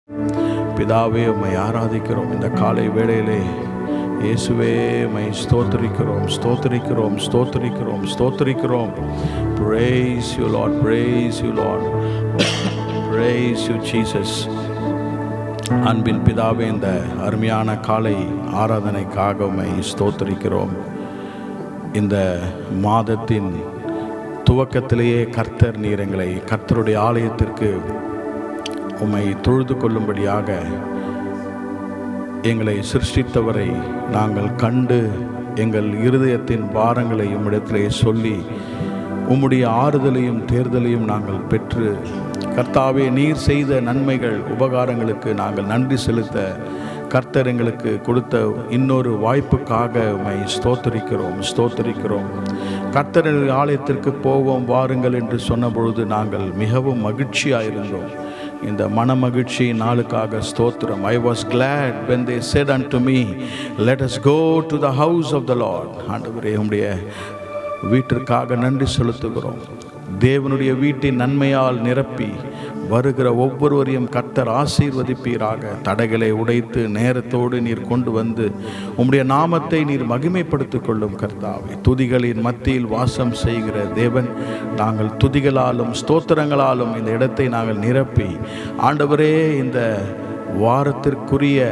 பிதாவே, உம்மை ஆராதிக்கிறோம். இந்த காலை வேளையிலே இயேசுவே, உம்மை ஸ்தோத்திரிக்கிறோம், ஸ்தோத்திரிக்கிறோம், ஸ்தோத்திரிக்கிறோம், ஸ்தோத்திரிக்கிறோம். Praise you Lord, praise you Lord, praise you Jesus. அன்பின் பிதாவே, இந்த அருமையான காலை ஆராதனைக்காக உம்மை ஸ்தோத்திரிக்கிறோம். இந்த மாதத்தின் துவக்கத்திலேயே கர்த்தர் நீர் எங்களை கர்த்தருடைய ஆலயத்திற்கு உம்மை தொழுது கொள்ளும்படியாக எங்களை சிருஷ்டித்தவரை நாங்கள் கண்டு எங்கள் இருதயத்தின் பாரங்களை உம்மிடத்திலே சொல்லி உம்முடைய ஆறுதலையும் தேர்தலையும் நாங்கள் பெற்று, கர்த்தாவே, நீர் செய்த நன்மைகள் உபகாரங்களுக்கு நாங்கள் நன்றி செலுத்த கர்த்தர் எங்களுக்கு கொடுத்த இன்னொரு வாய்ப்புக்காக உம்மை ஸ்தோத்திரிக்கிறோம், ஸ்தோத்திரிக்கிறோம். கர்த்தர் ஆலயத்திற்கு போவோம் வாருங்கள் என்று சொன்ன பொழுது நாங்கள் மிகவும் மகிழ்ச்சியாயிருந்தோம். இந்த மன மகிழ்ச்சி நாளுக்காக ஸ்தோத்திரம். I was glad when they said unto me, let us go to the house of the Lord. ஆண்டவரே, உம்முடைய வீட்டிற்காக நன்றி செலுத்துகிறோம். தேவனுடைய வீட்டின் நன்மையால் நிரப்பி வருகிற ஒவ்வொருவரையும் கர்த்தர் ஆசீர்வதிப்பீராக. தடைகளை உடைத்து நேரத்தோடு நீர் கொண்டு வந்து உம்முடைய நாமத்தை நீர் மகிமைப்படுத்திக் கொள்ளும் கர்த்தாவே. துதிகளின் மத்தியில் வாசம் செய்கிற தேவன், நாங்கள் துதிகளாலும் ஸ்தோத்திரங்களாலும் இந்த இடத்தை நாங்கள் நிரப்பி, ஆண்டவரே, இந்த வாரத்திற்குரிய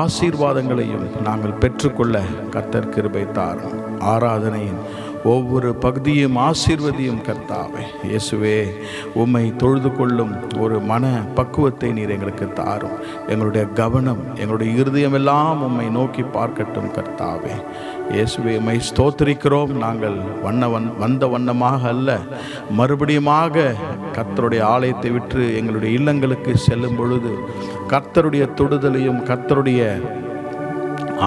ஆசீர்வாதங்களையும் நாங்கள் பெற்றுக்கொள்ள கர்த்தர் கிருபை தாரும். ஆராதனையின் ஒவ்வொரு பகுதியும் ஆசீர்வதியும் கர்த்தாவே. இயேசுவே, உம்மை தொழுது கொள்ளும் ஒரு மன பக்குவத்தை நீர் எங்களுக்கு தாரும். எங்களுடைய கவனம், எங்களுடைய இருதயம் எல்லாம் உம்மை நோக்கி பார்க்கட்டும் கர்த்தாவே. இயேசுவே, உம்மை ஸ்தோத்திரிக்கிறோம். நாங்கள் வந்த வண்ணமாக அல்ல, மறுபடியுமாக கர்த்தருடைய ஆலயத்தை விட்டு எங்களுடைய இல்லங்களுக்கு செல்லும் பொழுது கர்த்தருடைய தொடுதலையும் கர்த்தருடைய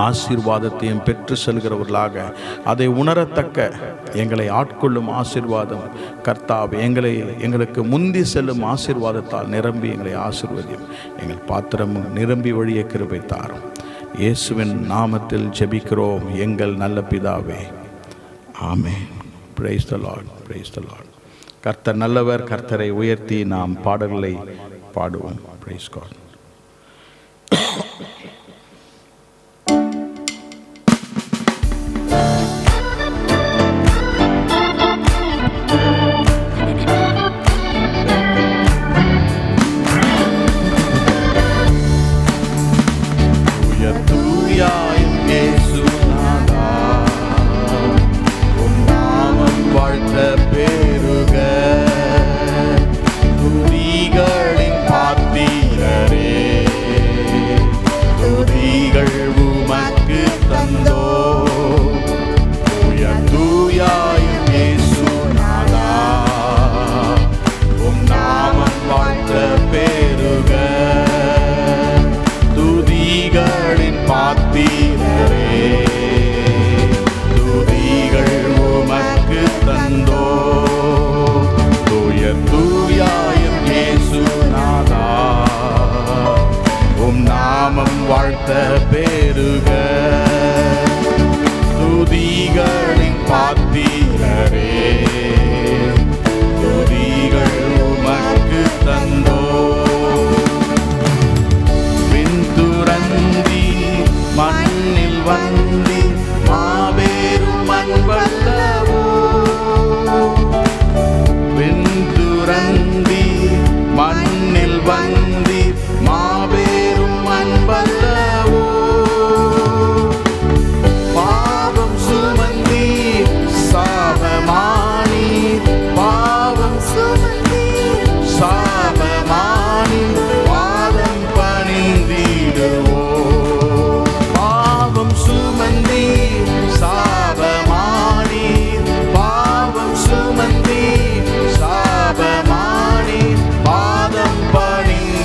ஆசீர்வாதத்தையும் பெற்று செல்கிறவர்களாக அதை உணரத்தக்க எங்களை ஆட்கொள்ளும் ஆசீர்வாதம் கர்த்தாவே, எங்களுக்கு முந்தி செல்லும் ஆசீர்வாதத்தால் நிரம்பி எங்களை ஆசீர்வதியும். எங்கள் பாத்திரம் நிரம்பி வழிய கிருபை தாரும். இயேசுவின் நாமத்தில் ஜெபிக்கிறோம் எங்கள் நல்ல பிதாவே, ஆமென். Praise the Lord, praise the Lord. கர்த்தர் நல்லவர். கர்த்தரை உயர்த்தி நாம் பாடல்களை பாடுவோம். Praise God. பெருக துதிகளின் பாத்திரரே, துதிகள் உமக்கு தந்தோ. விண்துரந்தி மண்ணில் வந்தி மாபெரும் அன்பல்லவோ, விண்துரந்தி மண்ணில் வந்தி மாபெரும் அன்பல்லவோ. பாவம் சுமந்தி சாபமானி, பாவம் சுமந்தி சாபமானி, பாதம் பணிந்திடுவோ. பாவம் சுமந்தி சாபமானி, பாவம் சுமந்தி சாபமானி, பாதம் பணிந்திடுவோ.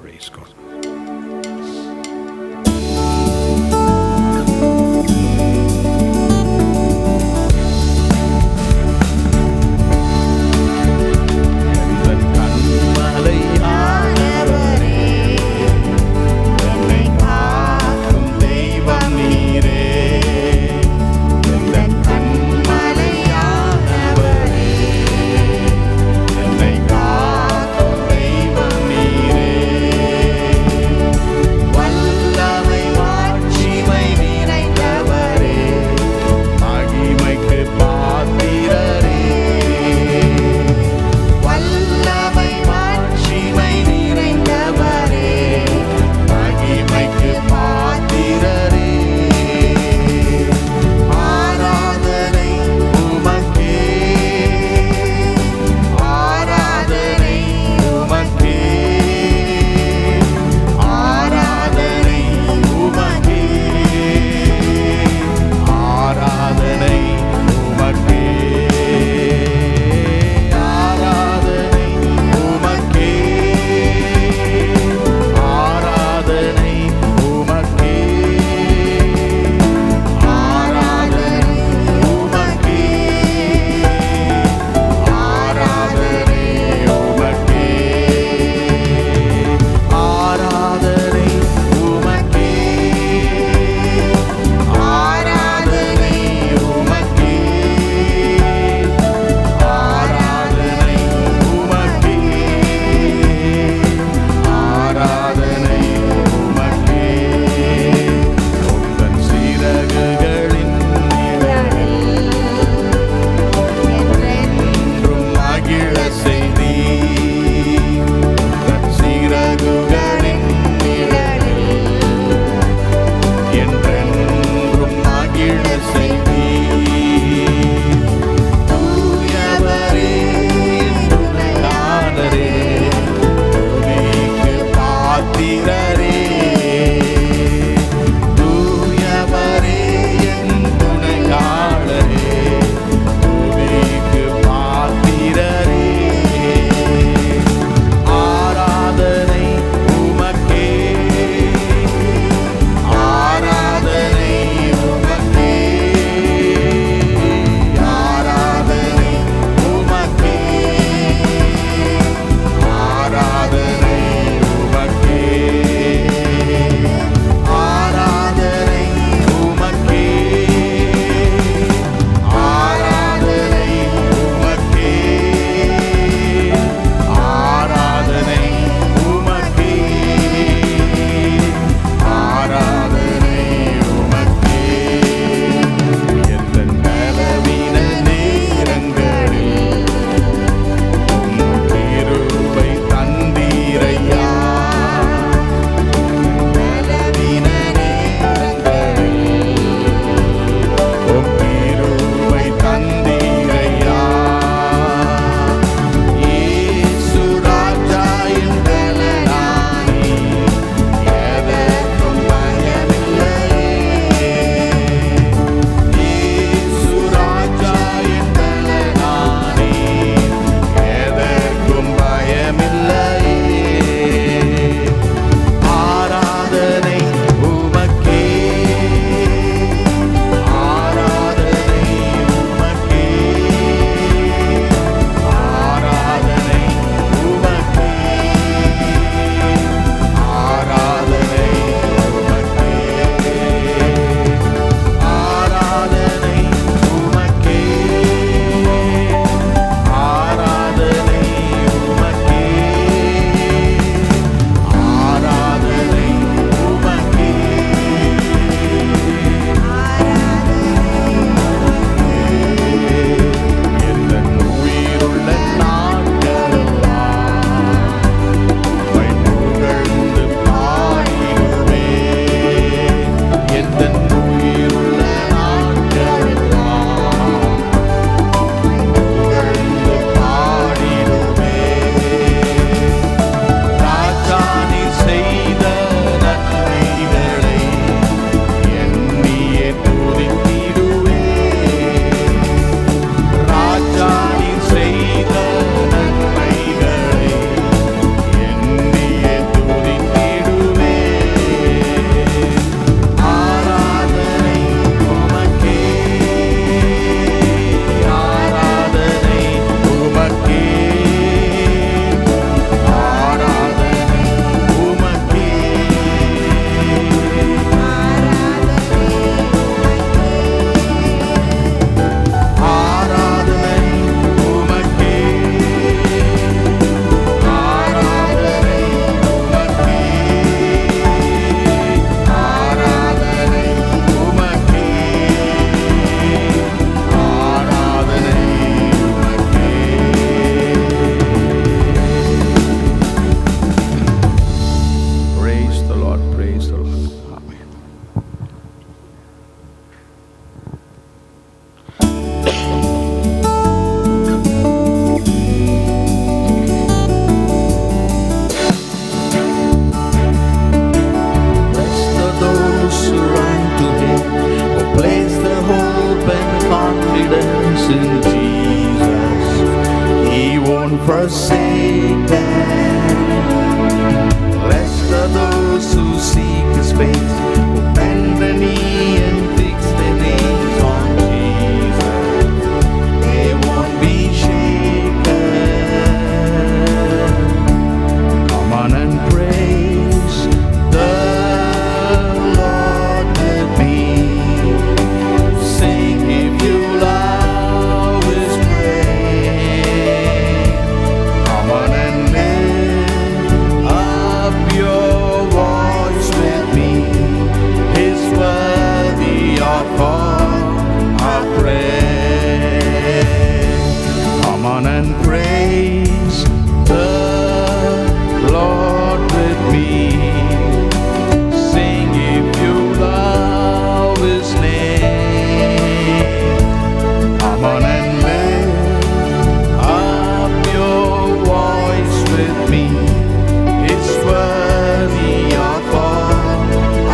Praise God. எந்தன் கண்மலையானவரே, என்னை காக்கும் தெய்வம் நீரே. எந்தன் கண்மலையானவரே, என்னை காக்கும் தெய்வம் நீரே. வல்லமை மாட்சிமை நிறைந்தவரே, மகிமைக்கு பாத்திரரே. வல்லமை மாட்சிமை நிறைந்தவரே, மகிமைக்கு பாத்திரரே. ஆராதனை உமக்கே, ஆராதனை உமக்கே, ஆராதனை உமக்கே, ஆராதனை உமக்கே, ஆராதனை உமக்கே, ஆராதனை உமக்கே, ஆராதனை உமக்கே, ஆராதனை உமக்கே, ஆராதனை உமக்கே, ஆராதனை உமக்கே, ஆராதனை உமக்கே, ஆராதனை உமக்கே. உந்தன் சிறகுகளின் நிழலில் என்றும் மகிழ செய்தீர். உந்தன் சிறகுகளின் நிழலில் என்றென்றும் மகிழ செய்தீர். தூயவரே, என் துணையாளரே, துதிக்கு பாத்திரரே. தூயவரே, என் துணையாளரே, துதிக்கு பாத்திரரே. ஆராதனை உமக்கே, ஆராதனை உமக்கே, ஆராதனை உமக்கே, ஆராதனை உமக்கே, confidence in Jesus. He won't forsake them. Blessed are those who seek His face, who bend the knee and fix their names on Jesus. They won't be shaken. Come on and praise the Lord with me. Sing if you love His praise. Come on and lift up your voice with me. He's worthy of all our praise. Come on and praise the Lord with me. Sing if you love His name. Come on and lift up your voice with me. It's worthy of all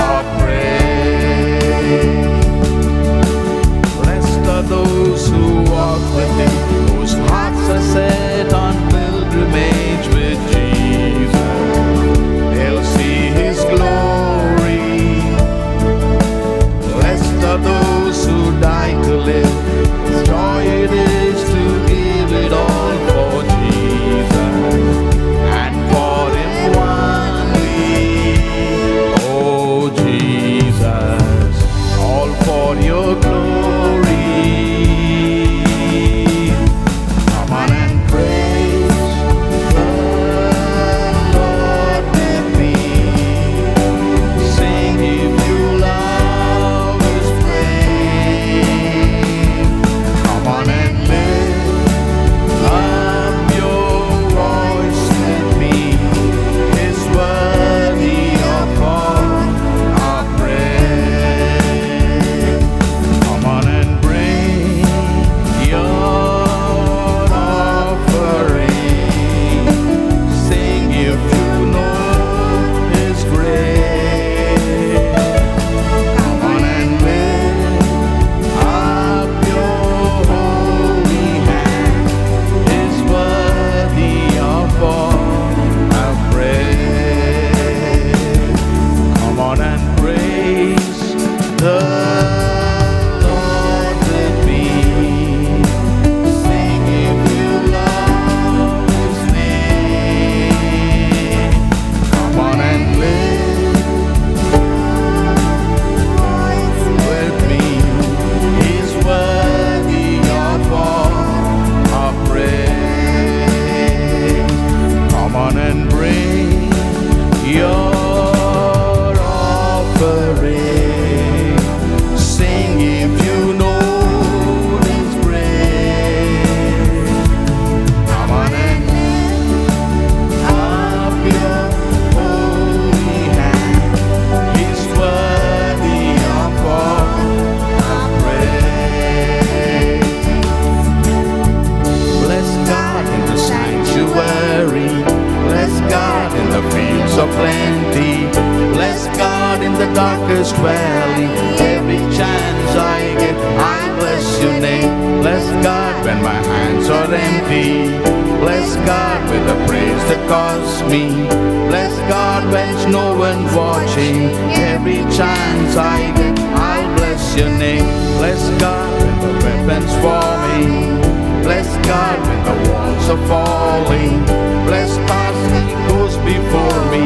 our praise. Blessed are those who walk with Him, whose hearts are set on pilgrimage with Jesus. They'll see His glory. Blessed are those who die to live. His joy it is to give it all for Jesus and for Him only. Oh Jesus, all for your glory. Come on and praise the Lord with me. Sing if you love His praise. Come on and lift up your voice with me. It's worthy of all our praise. Come on and bring your offering. Sing if you know His grace. Come on and lift up your holy hand. It's worthy of all our praise. Come on and praise the Lord with me. Sing if you love His name. Come on and lift with me. He's worthy of all our praise. Come on and bring your offering. Sing if you know His praise. Come on and lift up your holy hand. He's worthy of all our praise. Bless God in the sanctuary. Bless God in the fields of plenty. Bless God in the darkest valley. Every chance I get, I bless your name. Bless God when my hands are empty. Bless God with the praise that costs me. Bless God when no one's watching. Every chance I get, I'll bless your name. Bless God when the weapons forming. Bless God when the walls are falling. Bless God He goes before me.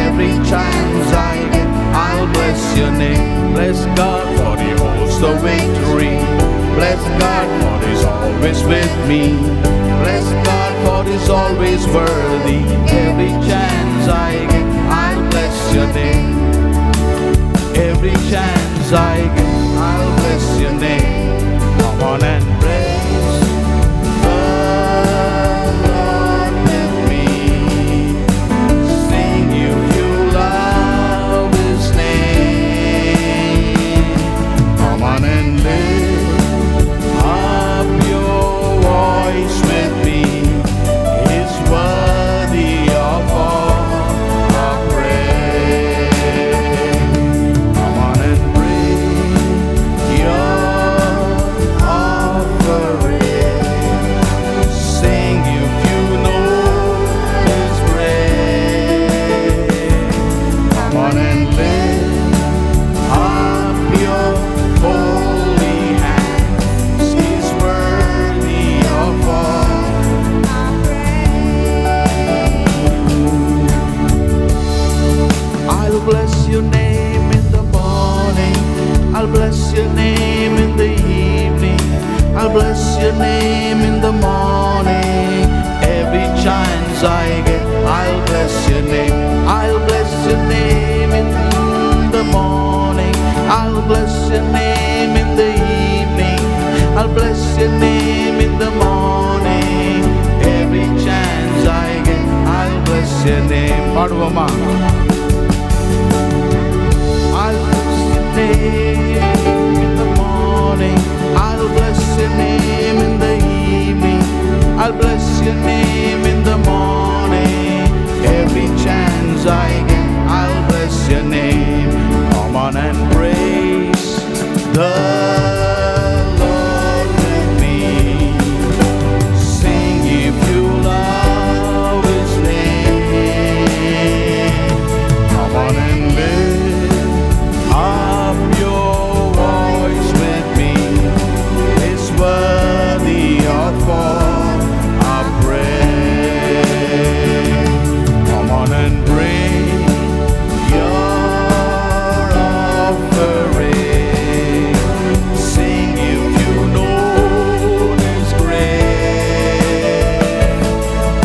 Every chance I get, I'll bless your name. Bless God for He holds the victory. Bless God for He's always with me. Bless God for He's always worthy. Every chance I get, I'll bless your name. Every chance I get, I'll bless your name. Come on and praise the Lord with me. Sing if you love His name. Come on and lift up your voice with me. He's worthy of all our praise. Come on and bring your bless your name in the morning. I'll bless your name in the evening. I'll bless your name in the morning. Every chance I get, I'll bless your name. I'll bless your name in the morning. I'll bless your name in the evening. I'll bless your name in the morning. Every chance I get, I'll bless your name. பாடுவோமா? I'll bless your name in the morning. I'll bless your name in the evening. I'll bless your name in the morning. Every chance I get, I'll bless your name. Come on and praise the Lord with me. Sing if you love His name. Come on and lift up your voice with me. It's worthy of all our praise. Come on and bring your offering. Sing if you know His grace.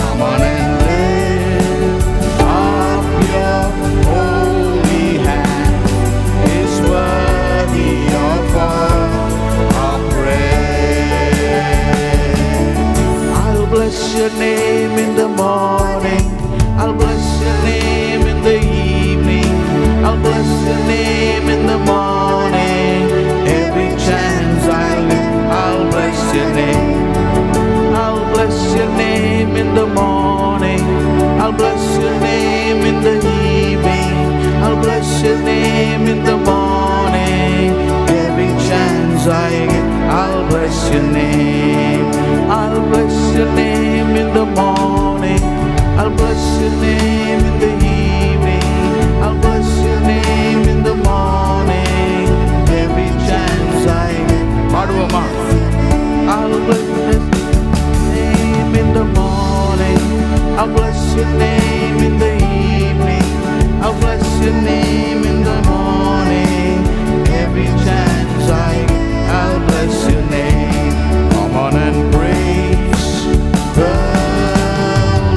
Come on and lift up your holy hand. It's worthy of all our praise. I'll bless your name in the morning. I'll bless your name in the evening. I'll bless your name in the morning. Every chance I live, I'll bless your name. I'll bless your name in the morning. I'll bless your name in the evening. I'll bless your name in the morning. Every chance I get, I'll bless your name. I'll bless your name in the morning. I'll bless your name in the evening. I'll bless your name in the morning. Every chance I get. பாடுவோமா? I'll bless your name in the morning. I'll bless your name in the evening. I'll bless your name in the morning. Every chance I get, I'll bless your name. Come on and praise the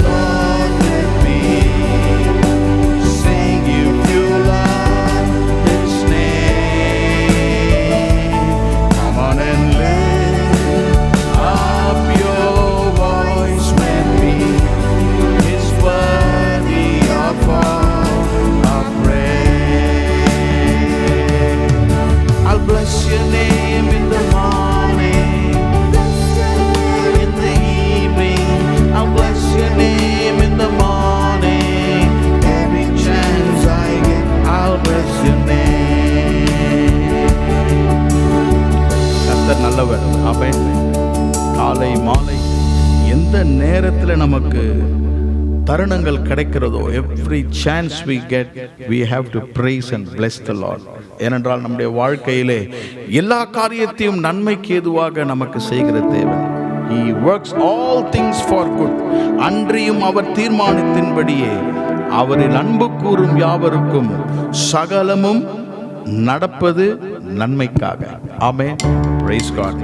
Lord with me. Sing if you love His name. Come on and lift up your voice with me. It's worthy of all our praise. I'll bless your name in the morning, in the evening. I'll bless your name in the morning. Every chance I get, I'll bless your name. கர்த்தர் நல்லவர். ஆமென். காலை மாலை எந்த நேரத்தில் நமக்கு தருணங்கள் கிடைக்கிறதோ, every chance we get, we have to praise and bless the Lord. ஏனென்றால் நம்முடைய வாழ்க்கையிலே எல்லா காரியத்தையும் நன்மைக்கு ஏதுவாக நமக்கு செய்கிற தேவன். He works all things for good. அன்றியும் அவர் தீர்மானத்தின்படியே அவரில் அன்பு கூறும் யாவருக்கும் சகலமும் நடப்பது நன்மைக்காக. ஆமென். Praise God.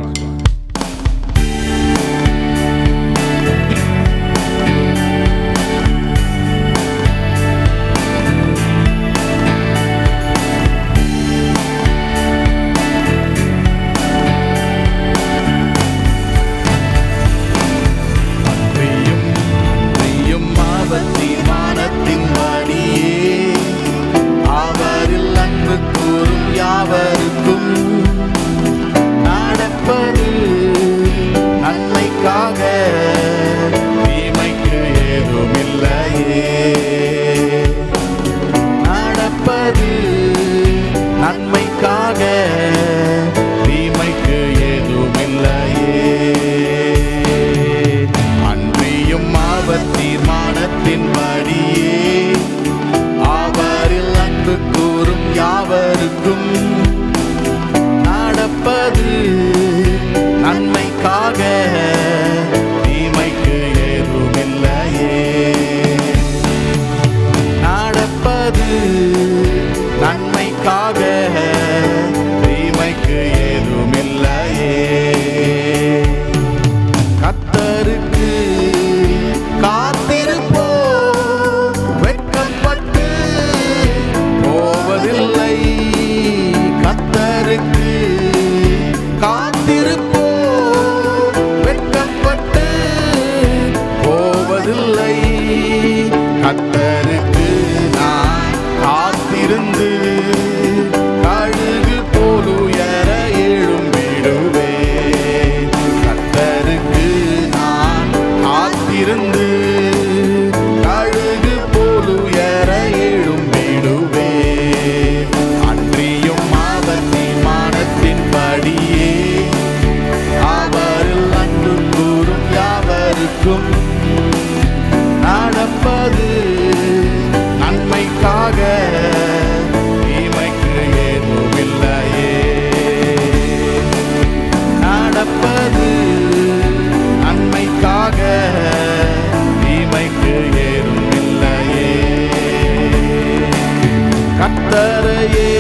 கர்த்தரையே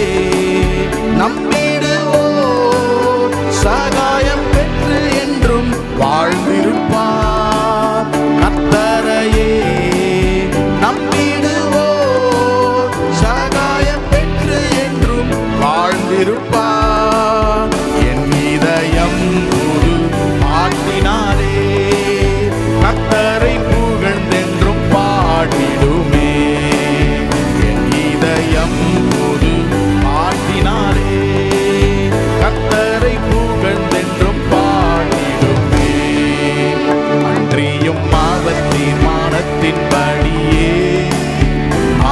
நம்பிடுவோர் சகாயம் பெற்று என்றும் வாழ்ந்திருப்பார். கர்த்தரையே நம்பிடுவோர் சகாயம் பெற்று என்றும் வாழ்ந்திருப்பார். என் இதயம் ஒரு பாட்டினாலே கர்த்தரை புகழ்ந்தென்றும் பாடிடுமே. என் இதயம் ஒரு பாட்டினாலே கர்த்தரை புகழ்ந்தென்றும் பாடிடுமே. அன்றியும் அவர் தீர்மானத்தின்படியே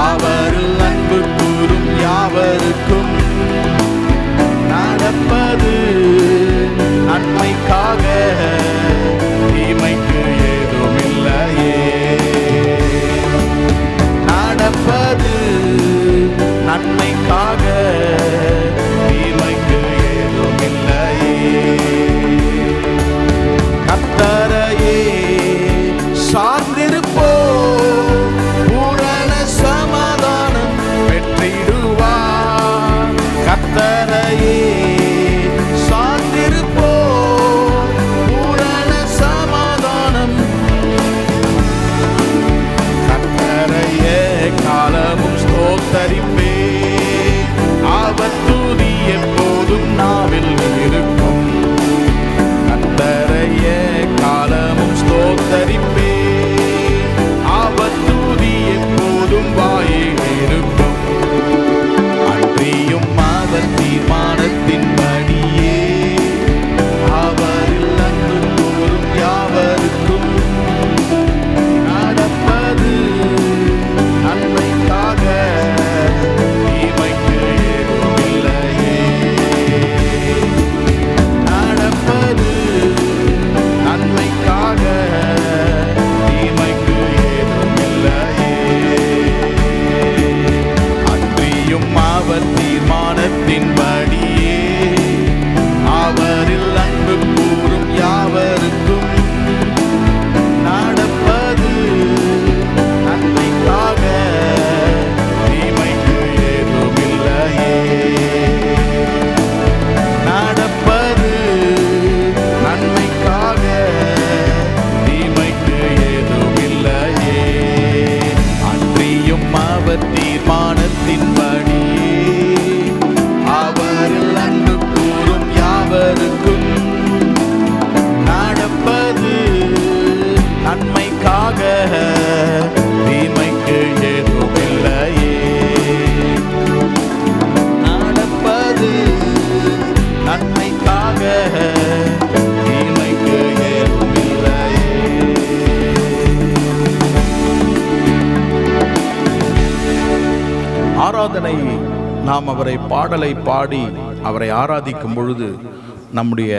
அவரில் அன்பு கூறும் யாவருக்கும் நடப்பது நன்மைக்காக, தீமைக்கு ஏதுமில்லையே. நடப்பது நன்மைக்காக, தீமைக்கு ஏதுமில்லையே. கர்த்தரையே சார்ந்திருப்போம் பூரண சமாதானம் பெற்றிடுவார். கர்த்தரையே சார்ந்திருப்போம் பூரண சமாதானம். கர்த்தரையே காலமும் ஸ்தோத்தரிப்பே, அவர் துதி எப்போதும் நாவில் இருக்கும். கர்த்தரையே காலமும் ஸ்தோத்தரிப்பே, அவர் துதி எப்போதும் வாயில் இருக்கும். அன்றியும் அவர் தீர்மானத்தின்படியே அவரில் அன்பு கூறும் யாவருக்கும் நடப்பது நன்மைக்காக, தீமைக்கு ஏதுமில்லையே. நடப்பது நன்மைக்காக, தீமைக்கு ஏதுமில்லையே. அன்றியும் அவர் தீர்மானத்தின்படியே அவரில் அன்பு கூறும் யாவருக்கும் நடப்பது நன்மைக்காக, தீமைக்கு ஏதுமில்லையே. நடப்பது நன்மைக்காக, தீமைக்கு ஏதுமில்லையே. அன்றியும் அவர் தீர்மானத்தின்படியே அவரில் அன்பு கூறும் யாவருக்கும் நடப்பது நன்மைக்காக, தீமைக்கு ஏதுமில்லையே. நடப்பது நன்மைக்காக, தீமைக்கு ஏதுமில்லையே. ஆராதனை நாம் அவரை பாடலை பாடி அவரை ஆராதிக்கும் பொழுது நம்முடைய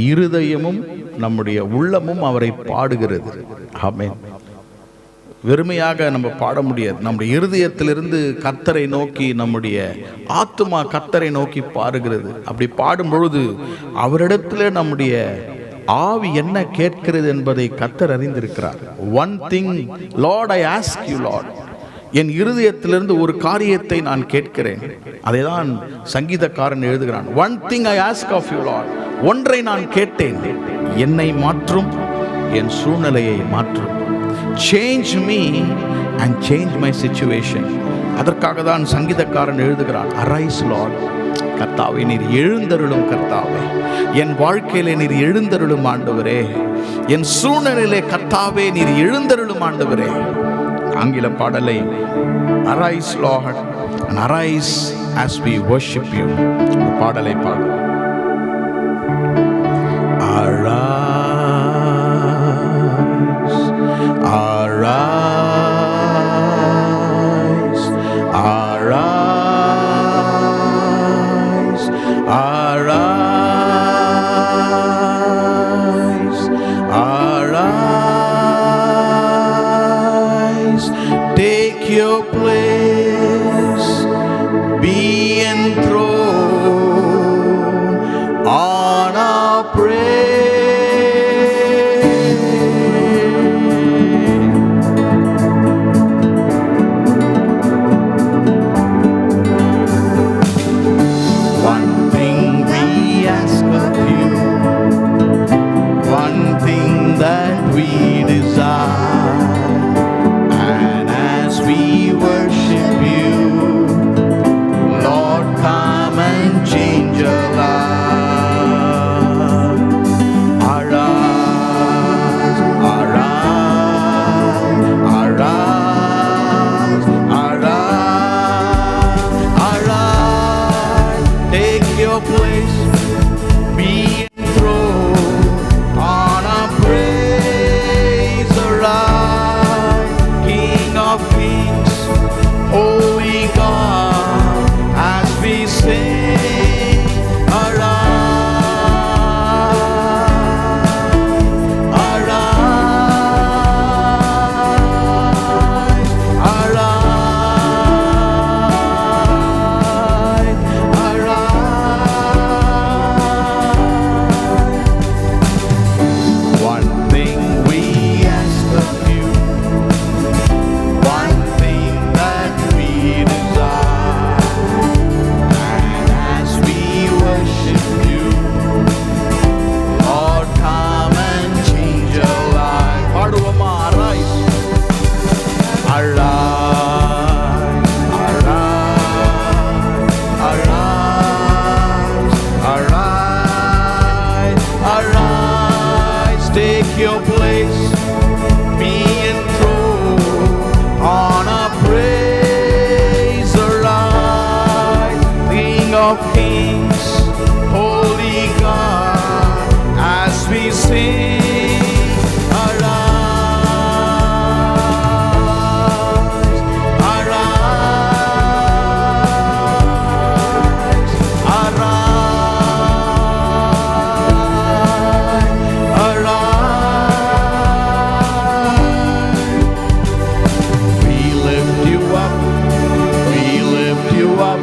இருதயமும் நம்முடைய உள்ளமும் அவரை பாடுகிறது. ஆமென். வெறுமையாக நம்ம பாட முடியாது. நம்முடைய இருதயத்திலிருந்து கர்த்தரை நோக்கி நம்முடைய ஆத்துமா கர்த்தரை நோக்கி பாடுகிறது. அப்படி பாடும் பொழுது அவரிடத்துல நம்முடைய ஆவி என்ன கேட்கிறது என்பதை கர்த்தர் அறிந்திருக்கிறார். One thing Lord I ask you Lord, என் இருதயத்திலிருந்து ஒரு காரியத்தை நான் கேட்கிறேன். அதை தான் சங்கீதக்காரன் எழுதுகிறான். One thing I ask of you Lord, ஒன்றை நான் கேட்டேன், என்னை மாற்றும், என் சூழ்நிலையை மாற்றும். Change me and change my situation. அதற்காக தான் சங்கீதக்காரன் எழுதுகிறான். அரைஸ் லார்ட், கர்த்தாவே நீர் எழுந்தருளும். கர்த்தாவே என் வாழ்க்கையிலே நீர் எழுந்தருளும் ஆண்டவரே. என் சூழ்நிலையிலே கர்த்தாவே நீர் எழுந்தருளும் ஆண்டவரே. ஆங்கில பாடலை arise Lord and arise as we worship you. பாடலை பாடு. Arise, arise, arise, arise, arise. Take your place, be enthroned. of Kings, Holy God, as we sing, arise, arise, arise, arise. We lift you up, we lift you up,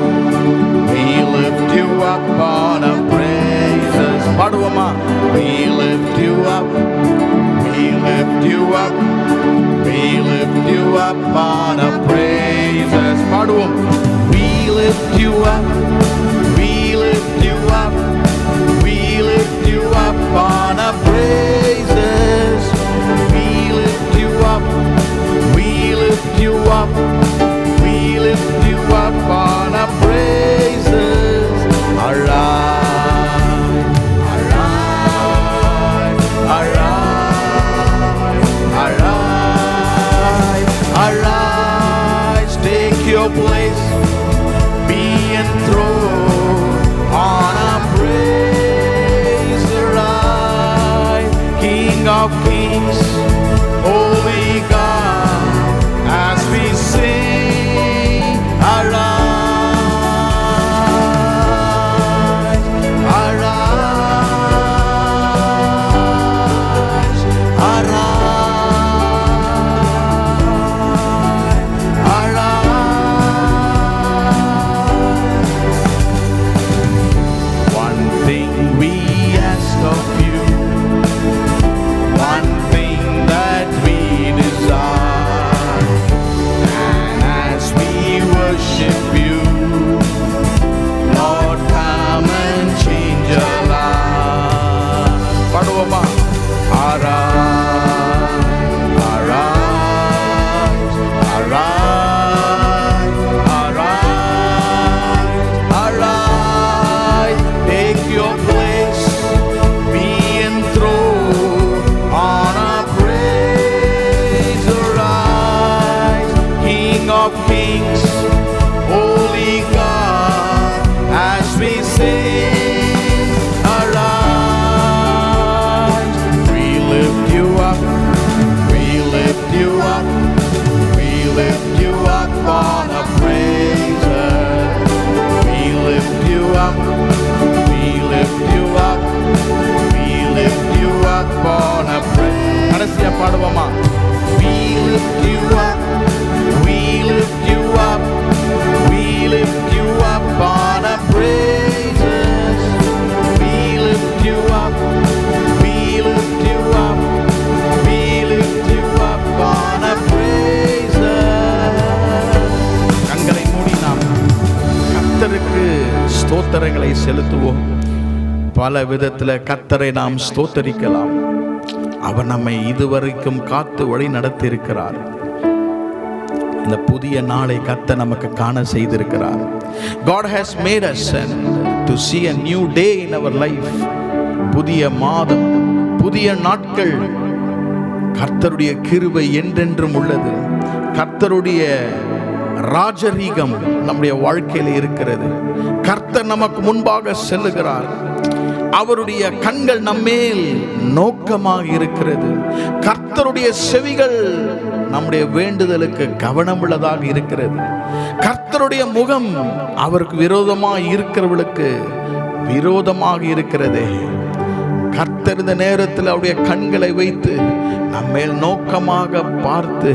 we lift you up on a praises. பாடுவோமா? We lift you up, we lift you up, we lift you up on a praises. பாடுவோம். We lift you up, we lift you up, we lift you up on a praises. We lift you up, we lift you up, we lift you up on a praises. Arise, arise, arise, arise, arise. Take your place, be enthroned on a praise. Arise, King of Kings, Holy God, as we sing, arise, arise, arise, arise. One thing we ask of you, one thing that we desire, and as we worship you, Lord, come and change our lives. பாடுவோமா? Arise, arise, arise, arise, arise. Take your place, be enthroned on our praise. Arise, King of Kings, Holy God, as we sing, arise. We lift you up, we lift you up, we lift you up on a praises. We lift you up, we lift you up, we lift you up on a praise. கடைசியா பாடுவோமா? We lift you up, we lift you up, we lift you up on a praises. We lift you up, we lift you up, we lift you up on a praises. கண்களை மூடி நாம் கர்த்தருக்கு ஸ்தோத்திரங்களை செலுத்துவோம். பல விதத்தில் கர்த்தரை நாம் ஸ்தோத்தரிக்கலாம். அவர் நம்மை இதுவரைக்கும் காத்து வழி நடத்தி இருக்கிறார். இந்த புதிய நாளை கர்த்தர் நமக்கு காண செய்திருக்கிறார். God has made us and to see a new day in our life. புதிய மாதம், புதிய நாட்கள். கர்த்தருடைய கிருபை என்றென்றும் உள்ளது. கர்த்தருடைய ராஜரீகம் நம்முடைய வாழ்க்கையில் இருக்கிறது. கர்த்தர் நமக்கு முன்பாக செல்லுகிறார். அவருடைய கண்கள் நம்மேல் நோக்கமாக இருக்கிறது. கர்த்தருடைய செவிகள் நம்முடைய வேண்டுதலுக்கு கவனமுள்ளதாக இருக்கிறது. கர்த்தருடைய முகம் அவருக்கு விரோதமாக இருக்கிறவர்களுக்கு விரோதமாக இருக்கிறதே. கர்த்தர் இந்த நேரத்தில் அவருடைய கண்களை வைத்து நம்மேல் நோக்கமாக பார்த்து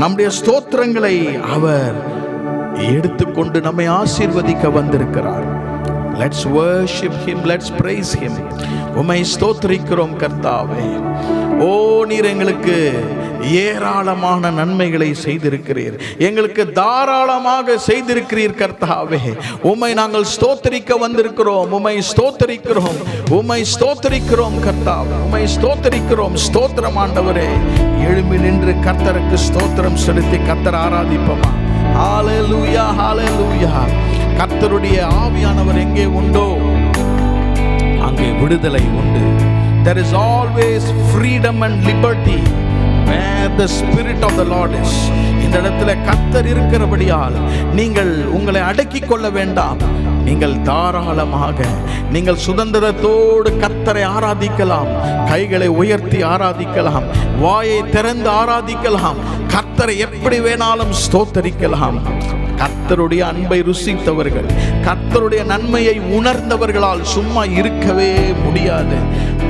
நம்முடைய ஸ்தோத்திரங்களை அவர் எடுத்துக்கொண்டு நம்மை ஆசீர்வதிக்க வந்திருக்கிறார். Let's worship him, let's praise him. உம்மை ஸ்தோத்திரிக்கிறோம் கர்த்தாவே. ஓ, நீர் எங்களுக்கு ஏராளமான நன்மைகளை செய்திருக்கிறீர். எங்களுக்கு தாராளமாக செய்திருக்கிறீர் கர்த்தாவே. உம்மை நாங்கள் ஸ்தோத்திரிக்க வந்திருக்கிறோம். உம்மை ஸ்தோத்திரிக்கிறோம், உம்மை ஸ்தோத்திரிக்கிறோம் கர்த்தாவே. உம்மை ஸ்தோத்திரிக்கிறோம். ஸ்தோத்திரம் ஆண்டவரே. எழும்பி நின்று கர்த்தருக்கு ஸ்தோத்திரம் செலுத்தி கர்த்தர் ஆராதிப்போமா? ஹalleluya, ஹalleluya. கர்த்தருடைய ஆவியானவர் எங்கே உண்டோ அங்கே விடுதலை உண்டு. There is always freedom and liberty where the spirit of the Lord is. இந்த இடத்துல கர்த்தர் இருக்கிறபடியால் நீங்கள் உங்களை அடக்கிக் கொள்ள வேண்டாம். நீங்கள் தாராளமாக நீங்கள் சுதந்திரத்தோடு கர்த்தரை ஆராதிக்கலாம். கைகளை உயர்த்தி ஆராதிக்கலாம், வாயை திறந்து ஆராதிக்கலாம், கர்த்தரை எப்படி வேணாலும் ஸ்தோத்தரிக்கலாம். கர்த்தருடைய அன்பை ருசித்தவர்கள், கர்த்தருடைய நன்மையை உணர்ந்தவர்களால் சும்மா இருக்கவே முடியாது.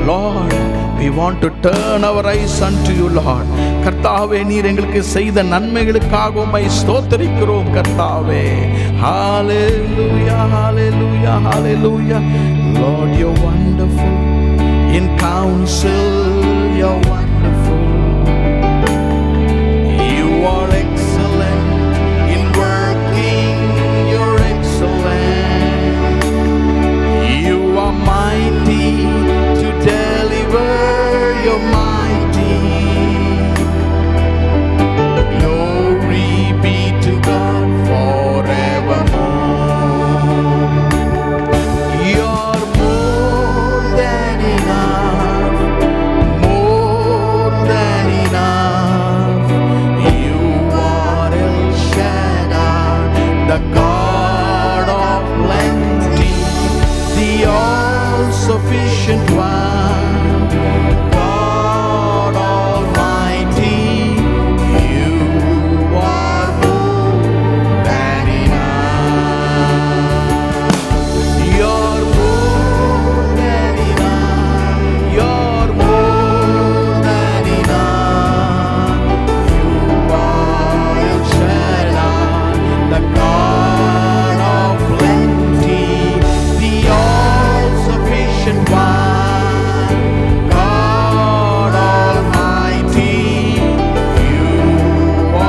Lord, we want to turn our eyes unto you, Lord. கர்த்தாவே, நீர் எங்களுக்கு செய்த நன்மைகளுக்காக உம்மை ஸ்தோத்தரிக்கிறோம் கர்த்தாவே. Hallelujah, hallelujah, hallelujah. Lord, you're wonderful in counsel, you're wonderful. You are excellent in working, you're excellent. You are mighty to deliver, you're mighty. Glory be to God forevermore. You're more than enough, more than enough. You are El Shaddai, the God of plenty, the all-sufficient one, God Almighty. You are more than enough. You're more than enough. You're more than enough. You are El Shaddai, the God of plenty, the all-sufficient one, God Almighty. You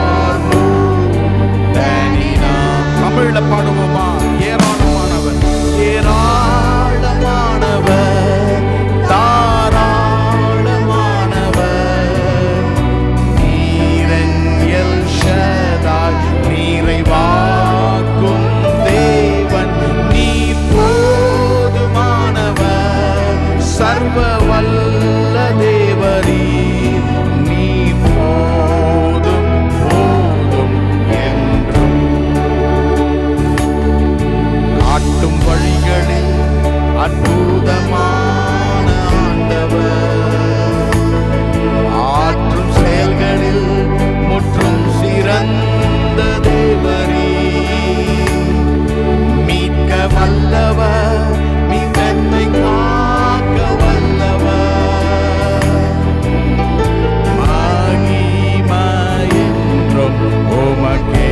are more than enough. தமிழ்ல பாடுவோமா? ஏராளமானவர், ஏராளமானவர், தாராளமானவர். நீரன் L ஷதாய், நிறைவாக்கும் தேவன். நீர் போதுமானவர், சர்வ வல்ல தேவரீர். நீர் போதும் போதும் என்றும். காட்டும் வழிகளில் அற்புதமான ஆண்டவர், ஆற்றும் செயல்களில் முற்றும் சிறந்த தேவரீர். மீட்க வல்லவர், மீட்பென்னை காக்க வல்லவர். மகிமை என்றும் உமக்கே.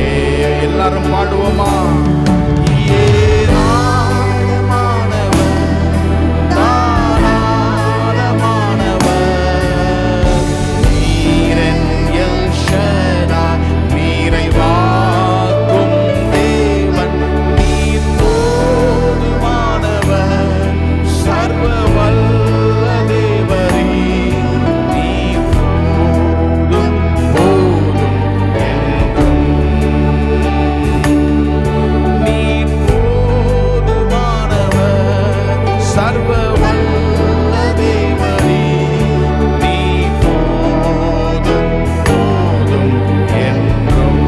எல்லாரும் பாடுவோமா? ஏராளமானவர், தாராளமானவர். நீரன் எல் ஷதாய், நிறைவாக்கும் தேவன். நீர் போதுமானவர், சர்வ வல்ல தேவரீர். நீர் போதும் போதும் என்றும். நீர் போதுமானவர், சர்வ வல்ல தேவரீர். நீர் போதும் போதும் என்றும்.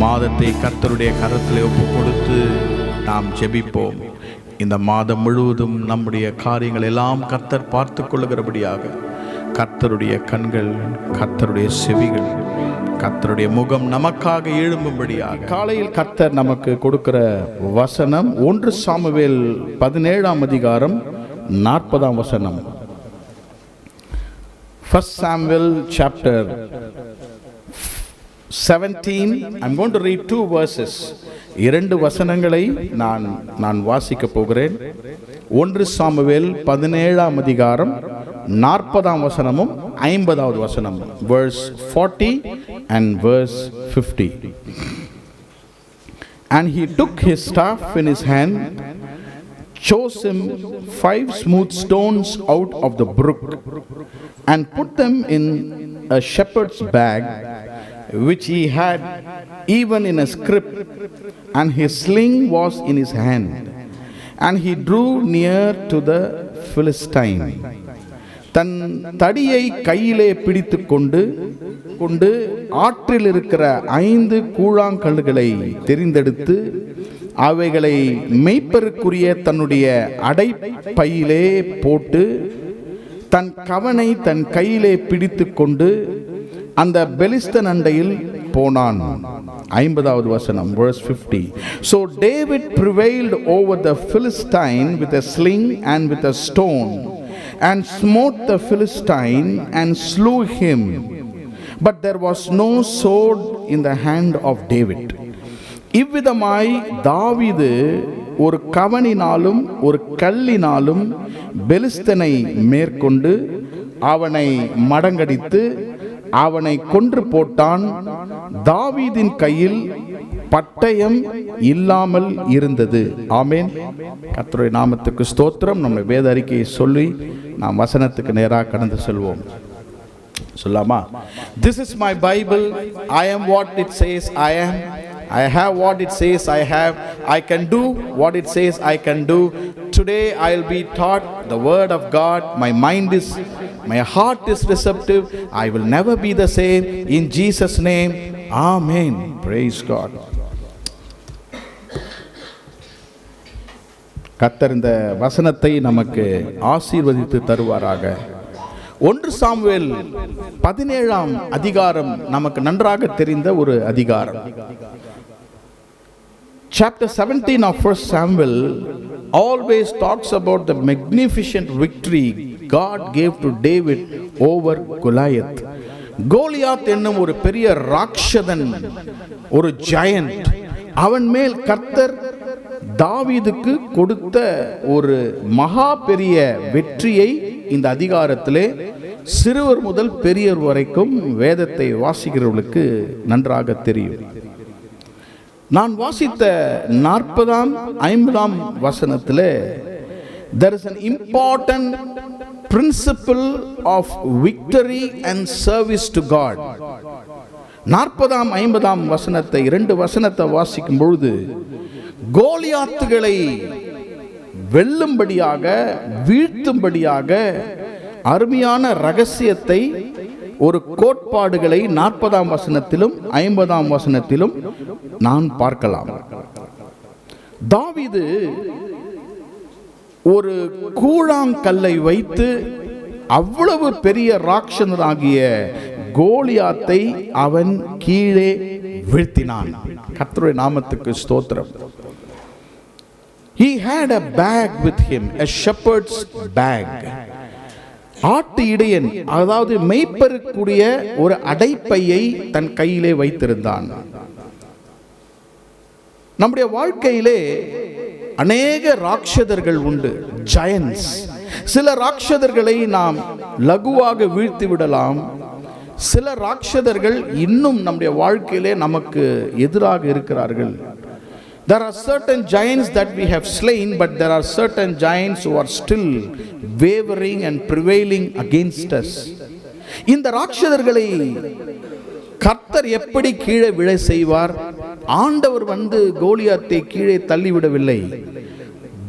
மாதத்தை கர்த்தருடைய கரத்திலே ஒப்பு கொடுத்து நாம் ஜெபிப்போம். இந்த மாதம் முழுவதும் நம்முடைய காரியங்கள் எல்லாம் கர்த்தர் பார்த்து கொள்ளுகிறபடியாக கர்த்தருடைய கண்கள், கர்த்தருடைய செவிகள், கர்த்தருடைய முகம் நமக்காக எழும்பும்படியாக காலையில் கர்த்தர் நமக்கு கொடுக்கிற வசனம் 1 சாமுவேல் 17ஆம் அதிகாரம் 40ஆம் வசனம். 1 Samuel chapter 17. I'm going to read 2 verses. 2 வசனங்களை நான் வாசிக்க போகிறேன். 1 சாமுவேல் 17ஆம் அதிகாரம் 40ஆம் வசனமும் 50வது வசனமும், verse 40 and verse 50. And he took his staff in his hand, chose him 5 smooth stones out of the brook, and put them in a shepherd's bag, which he had even in a scrip, and his sling was in his hand. And he drew near to the Philistine. தன் தடியை கையிலே பிடித்து கொண்டு ஆற்றில் இருக்கிற 5 கூழாங்கல்லுகளை தெரிந்தெடுத்து அவைகளை மேய்ப்பருக்குரிய தன்னுடைய அடைப்பையிலே போட்டு தன் கவனை தன் கையிலே பிடித்து கொண்டு அந்த பெலிஸ்தன் அண்டையில் போனான். 50வது வசனம், verse 50. So David prevailed over the Philistine with a sling and with a stone, and smote the Philistine and slew him, but there was no sword in the hand of David. இவ்விதமாய் தாவீது ஒரு கவனினாலும் ஒரு கல்லினாலும் பெலிஸ்தனை மேற்கொண்டு அவனை மடங்கடித்து அவனை கொன்று போட்டான். தாவீதின் கையில் பட்டயம் இல்லாமல் இருந்தது. ஆமென். கர்த்தருடைய நாமத்துக்கு ஸ்தோத்திரம். நம்ம வேத அறிக்கையை சொல்லி நாம் வசனத்துக்கு நேராக கடந்து செல்வோம். சொல்லாமா? This is my Bible. I am what it says I am. I have what it says I have. I can do what it says I can do. Today I will be taught the word of God. My heart is receptive. I will never be the same. In Jesus' name, Amen. Praise God. கர்த்தர் இந்த வசனத்தை நமக்கு ஆசீர்வதித்து தருவாராக. 1 Samuel 17ஆம் அதிகாரம் நமக்கு நன்றாக தெரிந்த ஒரு அதிகாரம். Chapter 17 of 1 Samuel always talks about the magnificent victory God gave to David over Goliath. Goliath என்னும் ஒரு பெரிய ராட்சதன், ஒரு ஜெயண்ட், அவன் மேல் கர்த்தர் தாவீதுக்கு கொடுத்த ஒரு மகா பெரிய வெற்றியை இந்த அதிகாரத்திலே சிறுவர் முதல் பெரியவர் வரைக்கும் வேதத்தை வாசிக்கிறவர்களுக்கு நன்றாக தெரியும். நான் வாசித்த 40ஆம் 50ஆம் வசனத்திலே there is an important principle of victory and service to God. 40ஆம் 50ஆம் வசனத்தை 2 வசனத்தை வாசிக்கும் பொழுது கோலியாத்துகளை வெல்லும்படியாக வீழ்த்தும்படியாக அருமையான ரகசியத்தை, ஒரு கோட்பாடுகளை 40ஆம் வசனத்திலும் 50ஆம் வசனத்திலும் நான் பார்க்கலாம். தாவீது ஒரு கூழாங்கல்லை வைத்து அவ்வளவு பெரிய ராட்சதனாகிய கோலியாத்தை அவன் கீழே வீழ்த்தினான். கர்த்தருடைய நாமத்துக்கு ஸ்தோத்திரம். He had a bag with him, a shepherd's bag. ஆட்டு இடையன், அதாவது மேய்ப்பருக்குரிய ஒரு அடைப்பையை தன் கையிலே வைத்திருந்தான். நம்முடைய வாழ்க்கையிலே அநேக ராட்சதர்கள் உண்டு, ஜயன்ஸ். சில ராட்சதர்களை நாம் லகுவாக வீழ்த்தி விடலாம். சில ராட்சதர்கள் இன்னும் நம்முடைய வாழ்க்கையிலே நமக்கு எதிராக இருக்கிறார்கள். There are certain giants that we have slain, but there are certain giants who are still wavering and prevailing against us. இந்த ராட்சதர்களை கர்த்தர் எப்படி கீழே விழ செய்வார்? ஆண்டவர் கோலியாத்தை கீழே தள்ளிவிடவில்லை.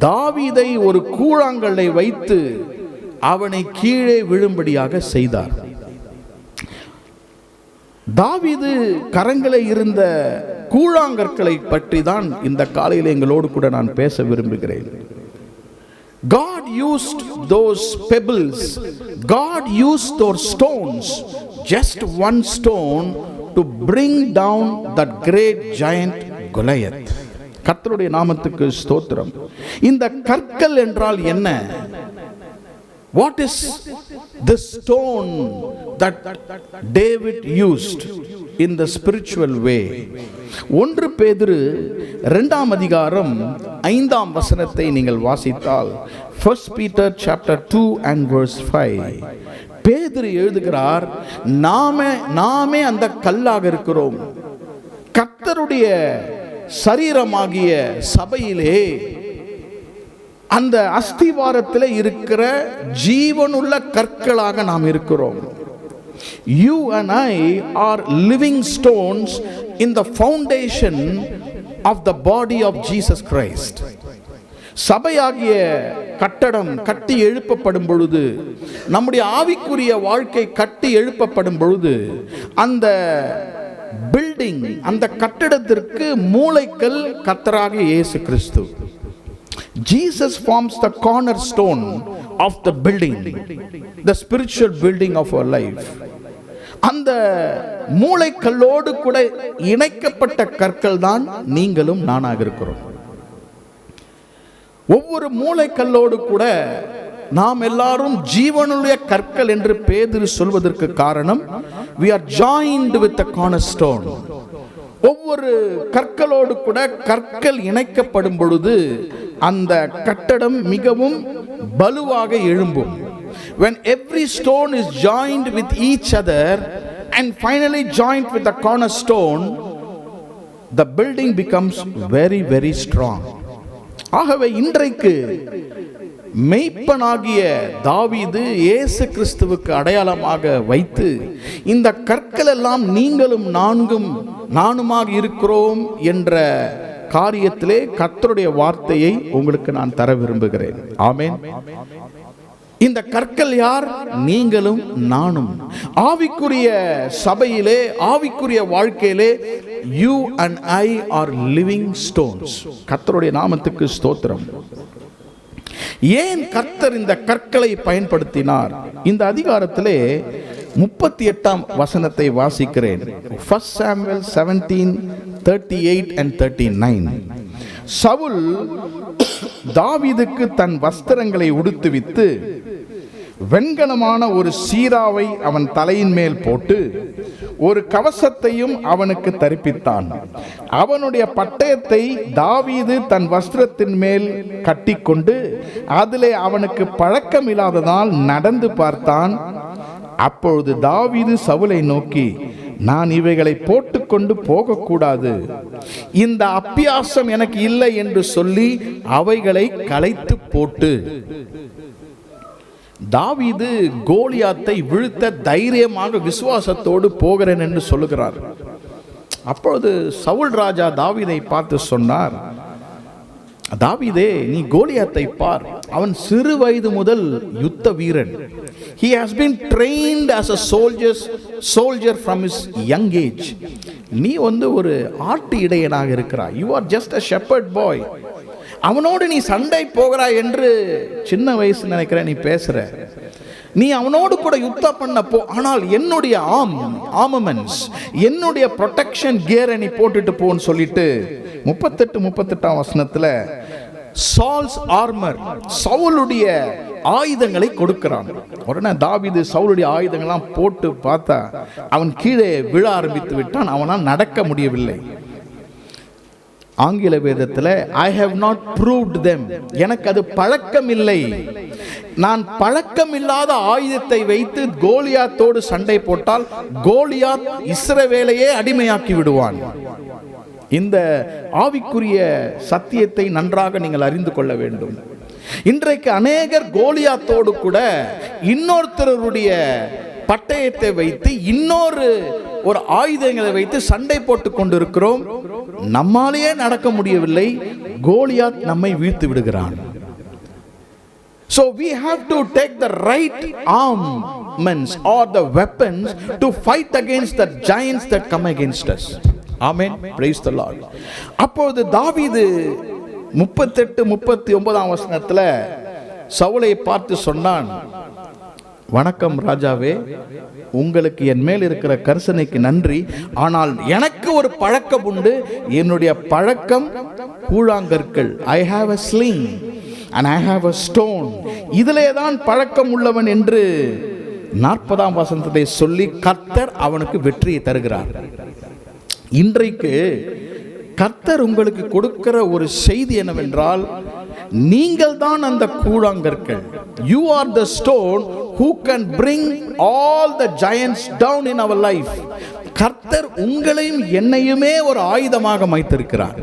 தாவீதை ஒரு கூழாங்கல்லை வைத்து அவனை கீழே விழும்படியாக செய்தார். தாவீது கரங்களை இருந்த கூழாங்கற்களை பற்றி தான் இந்த காலையில் எங்களோடு கூட நான் பேச விரும்புகிறேன். God used those pebbles, God used those stones, just one stone to bring down that great giant Goliath. கர்த்தருடைய நாமத்துக்கு ஸ்தோத்திரம். இந்த கற்கள் என்றால் என்ன? What is the stone that David used in the spiritual way? 1 பேதுரு 2ஆம் அதிகாரம் 5ஆம் வசனத்தை நீங்கள் வாசித்தால், 1 Peter chapter 2 and verse 5, பேதுரு எழுதுகிறார், நாமே அந்த கல்லாக இருக்கிறோம். கர்த்தருடைய சரீரமாகிய சபையிலே அந்த அஸ்திவாரத்தில் இருக்கிற ஜீவனுள்ள கற்களாக நாம் இருக்கிறோம். You and I are living stones in the foundation of the body of Jesus Christ. சபையாகிய கட்டடம் கட்டி எழுப்பப்படும் பொழுது, நம்முடைய ஆவிக்குரிய வாழ்க்கை கட்டி எழுப்பப்படும் பொழுது, அந்த பில்டிங், அந்த கட்டடத்திற்கு மூலைக்கல் கர்த்தராகிய இயேசு கிறிஸ்து. Jesus forms the cornerstone of the building, the spiritual building of our life. அந்த மூளைக்கல்லோடு கூட இணைக்கப்பட்ட கற்கள் தான் நீங்களும் நானாக இருக்கிறோம். ஒவ்வொரு மூளைக்கல்லோடு கூட நாம் எல்லாரும் ஜீவனுடைய கற்கள் என்று பேதுரு சொல்வதற்கு காரணம், we are joined with the cornerstone. ஒவ்வொரு கற்களோடு கூட கற்கள் இணைக்கப்படும் பொழுது அந்த கட்டடம் மிகவும் பலுவாக எழும்பும். When every stone is joined with each other and finally joined with the cornerstone, the building becomes very, very strong. ஆகவே இன்றைக்கு மெய்ப்பனாகிய தாவீது இயேசு கிறிஸ்துவுக்கு அடையாளமாக வைத்து, இந்த கற்கள் எல்லாம் நீங்களும் நானுமாக இருக்கிறோம் என்ற காரியத்திலே கர்த்தருடைய வார்த்தையை உங்களுக்கு நான் தர விரும்புகிறேன். ஆமென். இந்த கற்கள் யார்? நீங்களும் நானும். ஆவிக்குரிய சபையிலே, ஆவிக்குரிய வாழ்க்கையிலே you and I are living stones. கர்த்தருடைய நாமத்துக்கு ஸ்தோத்திரம். ஏன் கர்த்தர் இந்த கற்களை பயன்படுத்தினார்? இந்த அதிகாரத்திலே 38ஆம் வசனத்தை வாசிக்கிறேன். 1 Samuel 17:38 and 39. சவுல் தாவீதுக்கு தன் வஸ்திரங்களை உடுத்துவித்து வெண்கலமான ஒரு சீராவை அவன் தலையின் மேல் போட்டு ஒரு கவசத்தையும் அவனுக்கு தரிப்பித்தான். அவனுடைய பட்டயத்தை தாவீது தன் வஸ்திரத்தின் மேல் கட்டிக்கொண்டு அதிலே அவனுக்கு பழக்கம் இல்லாததால் நடந்து பார்த்தான். அப்பொழுது தாவீது சவுலை நோக்கி, நான் இவைகளை போட்டுக்கொண்டு போகக்கூடாது, இந்த அப்பியாசம் எனக்கு இல்லை என்று சொல்லி அவைகளை களைத்து போட்டு. தாவீது கோலியாத்தை வீழ்த்த தைரியமாக விசுவாசத்தோடு போகிறேன் என்று சொல்லுகிறார். அப்பொழுது சவுல் ராஜா தாவீதை பார்த்து சொன்னார், தாவீதே, நீ கோலியாத்தை பார், அவன் சிறு வயது முதல் யுத்த வீரன். He has been trained as a soldier from his young age. நீ ஒரு ஆட்டு இடையனாக இருக்கிறாய். You are just a shepherd boy. அவனோடு நீ சண்டை போகிறாய் என்று சின்ன வயசு நினைக்கிற நீ பேசுற. நீ அவனோடு கூட யுத்தம் பண்ண போ, ஆனால் என்னுடைய ஆர்மமெண்ட்ஸ், என்னுடைய ப்ரொடெக்ஷன் கியரை நீ போட்டுட்டு போன்னு சொல்லிட்டு 38-38ஆம் வசனத்துல சால்ஸ் ஆர்மர், சவுலுடைய ஆயுதங்களை கொடுக்கிறான். உடனே தாவீது சவுலுடைய ஆயுதங்கள்லாம் போட்டு பார்த்தா அவன் கீழே விழ ஆரம்பித்து விட்டான். அவனால் நடக்க முடியவில்லை. ஆங்கில வேதத்தில் I have not proved them, எனக்கு அது பழக்கம் இல்லை. நான் பழக்கம் இல்லாத ஆயுதத்தை வைத்து கோலியாத்தோடு சண்டை போட்டால் கோலியாத் இஸ்ரவேலையே அடிமையாக்கி விடுவான். இந்த ஆவிக்குரிய சத்தியத்தை நன்றாக நீங்கள் அறிந்து கொள்ள வேண்டும். இன்றைக்கு அநேகர் கோலியாத்தோடு கூட இன்னொருத்தருடைய பட்டயத்தை வைத்து ஒரு ஆயுதங்களை வைத்து சண்டை போட்டு கொண்டிருக்கிறோம். நம்மாலேயே நடக்க முடியவில்லை, கோலியாத் நம்மை வீழ்த்து விடுகிறான். So we have to take the right armaments or the weapons to fight against the giants that come against us. Amen. Praise the Lord. அப்பொழுது தாவீது 38-39ஆம் வசனத்துல சவுலை பார்த்து சொன்னான், வணக்கம் ராஜாவே, உங்களுக்கு என் மேல் இருக்கிற கரிசனைக்கு நன்றி. ஆனால் எனக்கு ஒரு பழக்கம் உண்டு. என்னுடைய பழக்கம் கூழாங்கற்கள். I have a sling and I have a stone. இதிலே தான் பழக்கம் உள்ளவன் என்று 40ஆம் வசனத்தை சொல்லி கர்த்தர் அவனுக்கு வெற்றியை தருகிறார். இன்றைக்கு கர்த்தர் உங்களுக்கு கொடுக்கிற ஒரு செய்தி என்னவென்றால், நீங்கள் தான் அந்த கூழாங்கற்கள். You are the stone who can bring all the giants down in our life. கர்த்தர் உங்களையும் என்னையுமே ஒரு ஆயுதமாக வைத்திருக்கிறார்.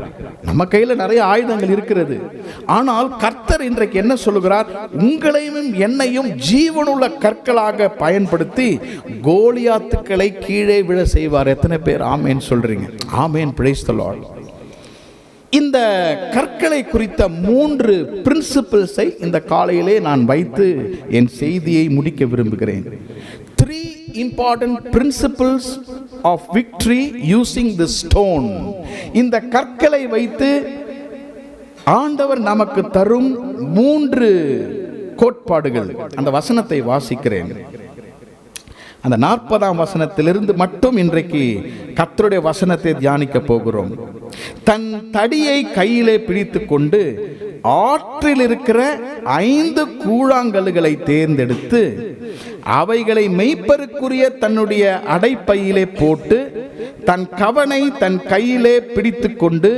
நம்ம கையில் நிறைய ஆயுதங்கள் இருக்கிறது. ஆனால் கர்த்தர் இன்றைக்கு என்ன சொல்லுகிறார்? உங்களையும் என்னையும் ஜீவனுள்ள கற்களாக பயன்படுத்தி கோலியாத்துக்களை கீழே விழ செய்வார். எத்தனை பேர் ஆமேன் சொல்றீங்க? ஆமேன். Praise the Lord. இந்த கற்களை குறித்த 3 பிரின்சிபிள்ஸை இந்த காலையிலே நான் வைத்து என் செய்தியை முடிக்க விரும்புகிறேன். 3 important principles of victory using the stone. இந்த கற்களை வைத்து ஆண்டவர் நமக்கு தரும் 3 கோட்பாடுகள். அந்த வசனத்தை வாசிக்கிறேன். அந்த 40ஆம் வசனத்திலிருந்து மட்டும் இன்றைக்கு கர்த்தருடைய வசனத்தை தியானிக்க போகிறோம். தன் தடியை கையிலே பிடித்து கொண்டு ஆற்றில் இருக்கிற 5 கூழாங்கல்களை தேர்ந்தெடுத்து அவைகளை மெய்ப்பருக்குரிய தன்னுடைய அடைப்பையிலே போட்டு தன் கவனை தன் கையிலே பிடித்து கொண்டு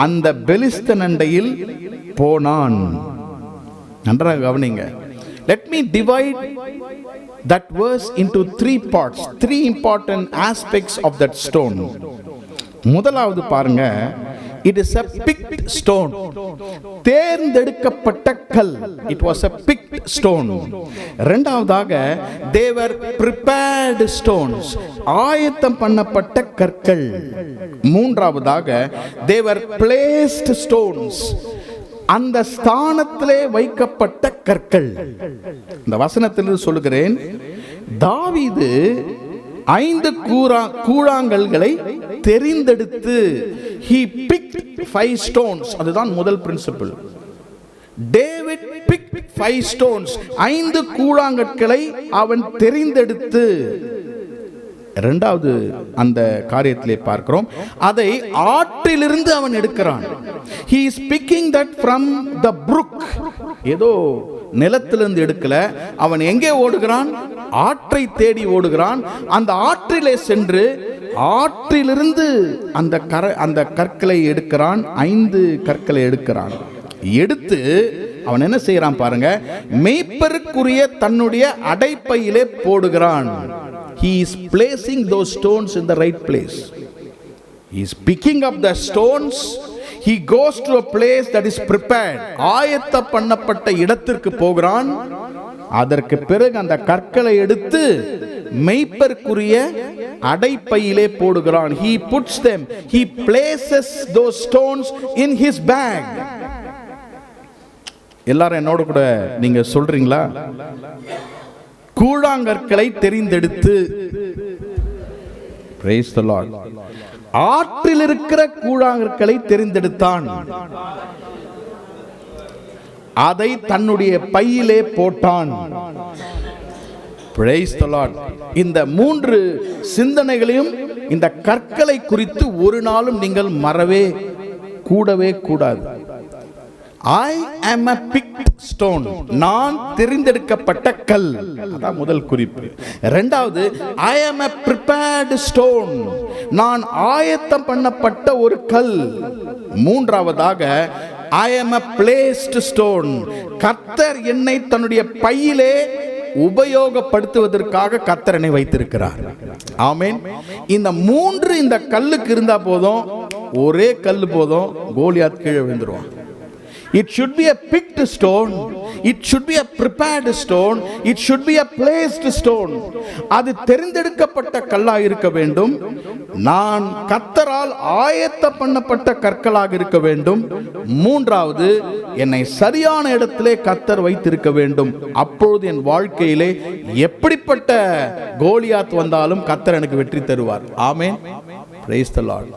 அந்த பெலிஸ்தன் அண்டையில் போனான். நன்றாக கவனிங்க. Let me divide that verse into 3 parts, 3 important aspects of that stone. முதலாவது பாருங்க, it is a picked stone. தேர்ந்தெடுக்கப்பட்ட கல். It was a picked stone. இரண்டாவதாக, they were prepared stones. ஆயத்தம் பண்ணப்பட்ட கற்கள். மூன்றாவதாக, they were placed stones. அந்த ஸ்தானத்திலே வைக்கப்பட்ட கற்கள். இந்த வசனத்தில் சொல்லுகிறேன், தாவீது 5 கூழாங்கல்களை தெரிந்தெடுத்து he picked 5 stones. அதுதான் முதல் பிரின்சிபிள். David picked 5 stones. 5 கூழாங்கற்களை அவன் தெரிந்தெடுத்து, இரண்டாவது அந்த காரியத்திலே பார்க்கிறோம், அதை ஆற்றிலிருந்து அவன் எடுக்கிறான். He is picking that from the brook. ஏதோ நிலத்திலிருந்து எடுக்கல, அவன் எங்கே ஓடுகிறான்? ஆற்றை தேடி ஓடுகிறான். அந்த ஆற்றிலே சென்று ஆற்றிலிருந்து அந்த கற்களை எடுக்கிறான். 5 கற்களை எடுக்கிறான். எடுத்து அவன் என்ன செய்யறான் பாருங்க, மெய்ப்பருக்குரிய தன்னுடைய அடைப்பையிலே போடுகிறான். He is placing those stones in the right place. He is picking up the stones. He goes to a place that is prepared. ஆயத்த பண்ணப்பட்ட இடத்திற்கு போகிறான். அதற்கு பிறகு அந்த கற்களை எடுத்து மெய்ப்பருக்குரிய அடைப்பையிலே போடுகிறான். He puts them, he places those stones in his bag. எல்லாரும் என்னோட கூட நீங்க சொல்றீங்களா? கூழாங்கற்களை தெரிந்தெடுத்து, praise the Lord, ஆற்றில் இருக்கிற கூழாங்கற்களை தெரிந்தெடுத்தான். அதை தன்னுடைய பையிலே போட்டான். praise the Lord. இந்த 3 சிந்தனைகளையும் இந்த கற்களை குறித்து ஒரு நாளும் நீங்கள் மறவே கூடாது. I am a picked stone. நான் தெரிந்தெடுக்கப்பட்ட கல். அதான் முதல் குறிப்பு. இரண்டாவது, I am a prepared stone. நான் ஆயத்தம் பண்ணப்பட்ட ஒரு கல். மூன்றாவதாக, I am a placed stone. கர்த்தர் என்னை தன்னுடைய பையிலே உபயோகப்படுத்துவதற்காக கர்த்தர் என்னை வைத்திருக்கிறார். ஆமென். இந்த 3 இந்த கல்லுக்கு இருந்தா போதும், ஒரே கல் போதும், கோலியாத் கீழே விழுந்துருவான். It should be a picked stone. It should be a prepared stone. It should be a placed stone. அது தெரிந்தெடுக்கப்பட்ட கல்லாக இருக்க வேண்டும். நான் கர்த்தரால் ஆயத்த பண்ணப்பட்ட கற்களாக இருக்க வேண்டும். மூன்றாவது, என்னை சரியான இடத்திலே கர்த்தர் வைத்திருக்க வேண்டும். அப்பொழுது என் வாழ்க்கையிலே எப்படிப்பட்ட கோலியாத் வந்தாலும் கர்த்தர் எனக்கு வெற்றி தருவார். ஆமென். Praise the Lord.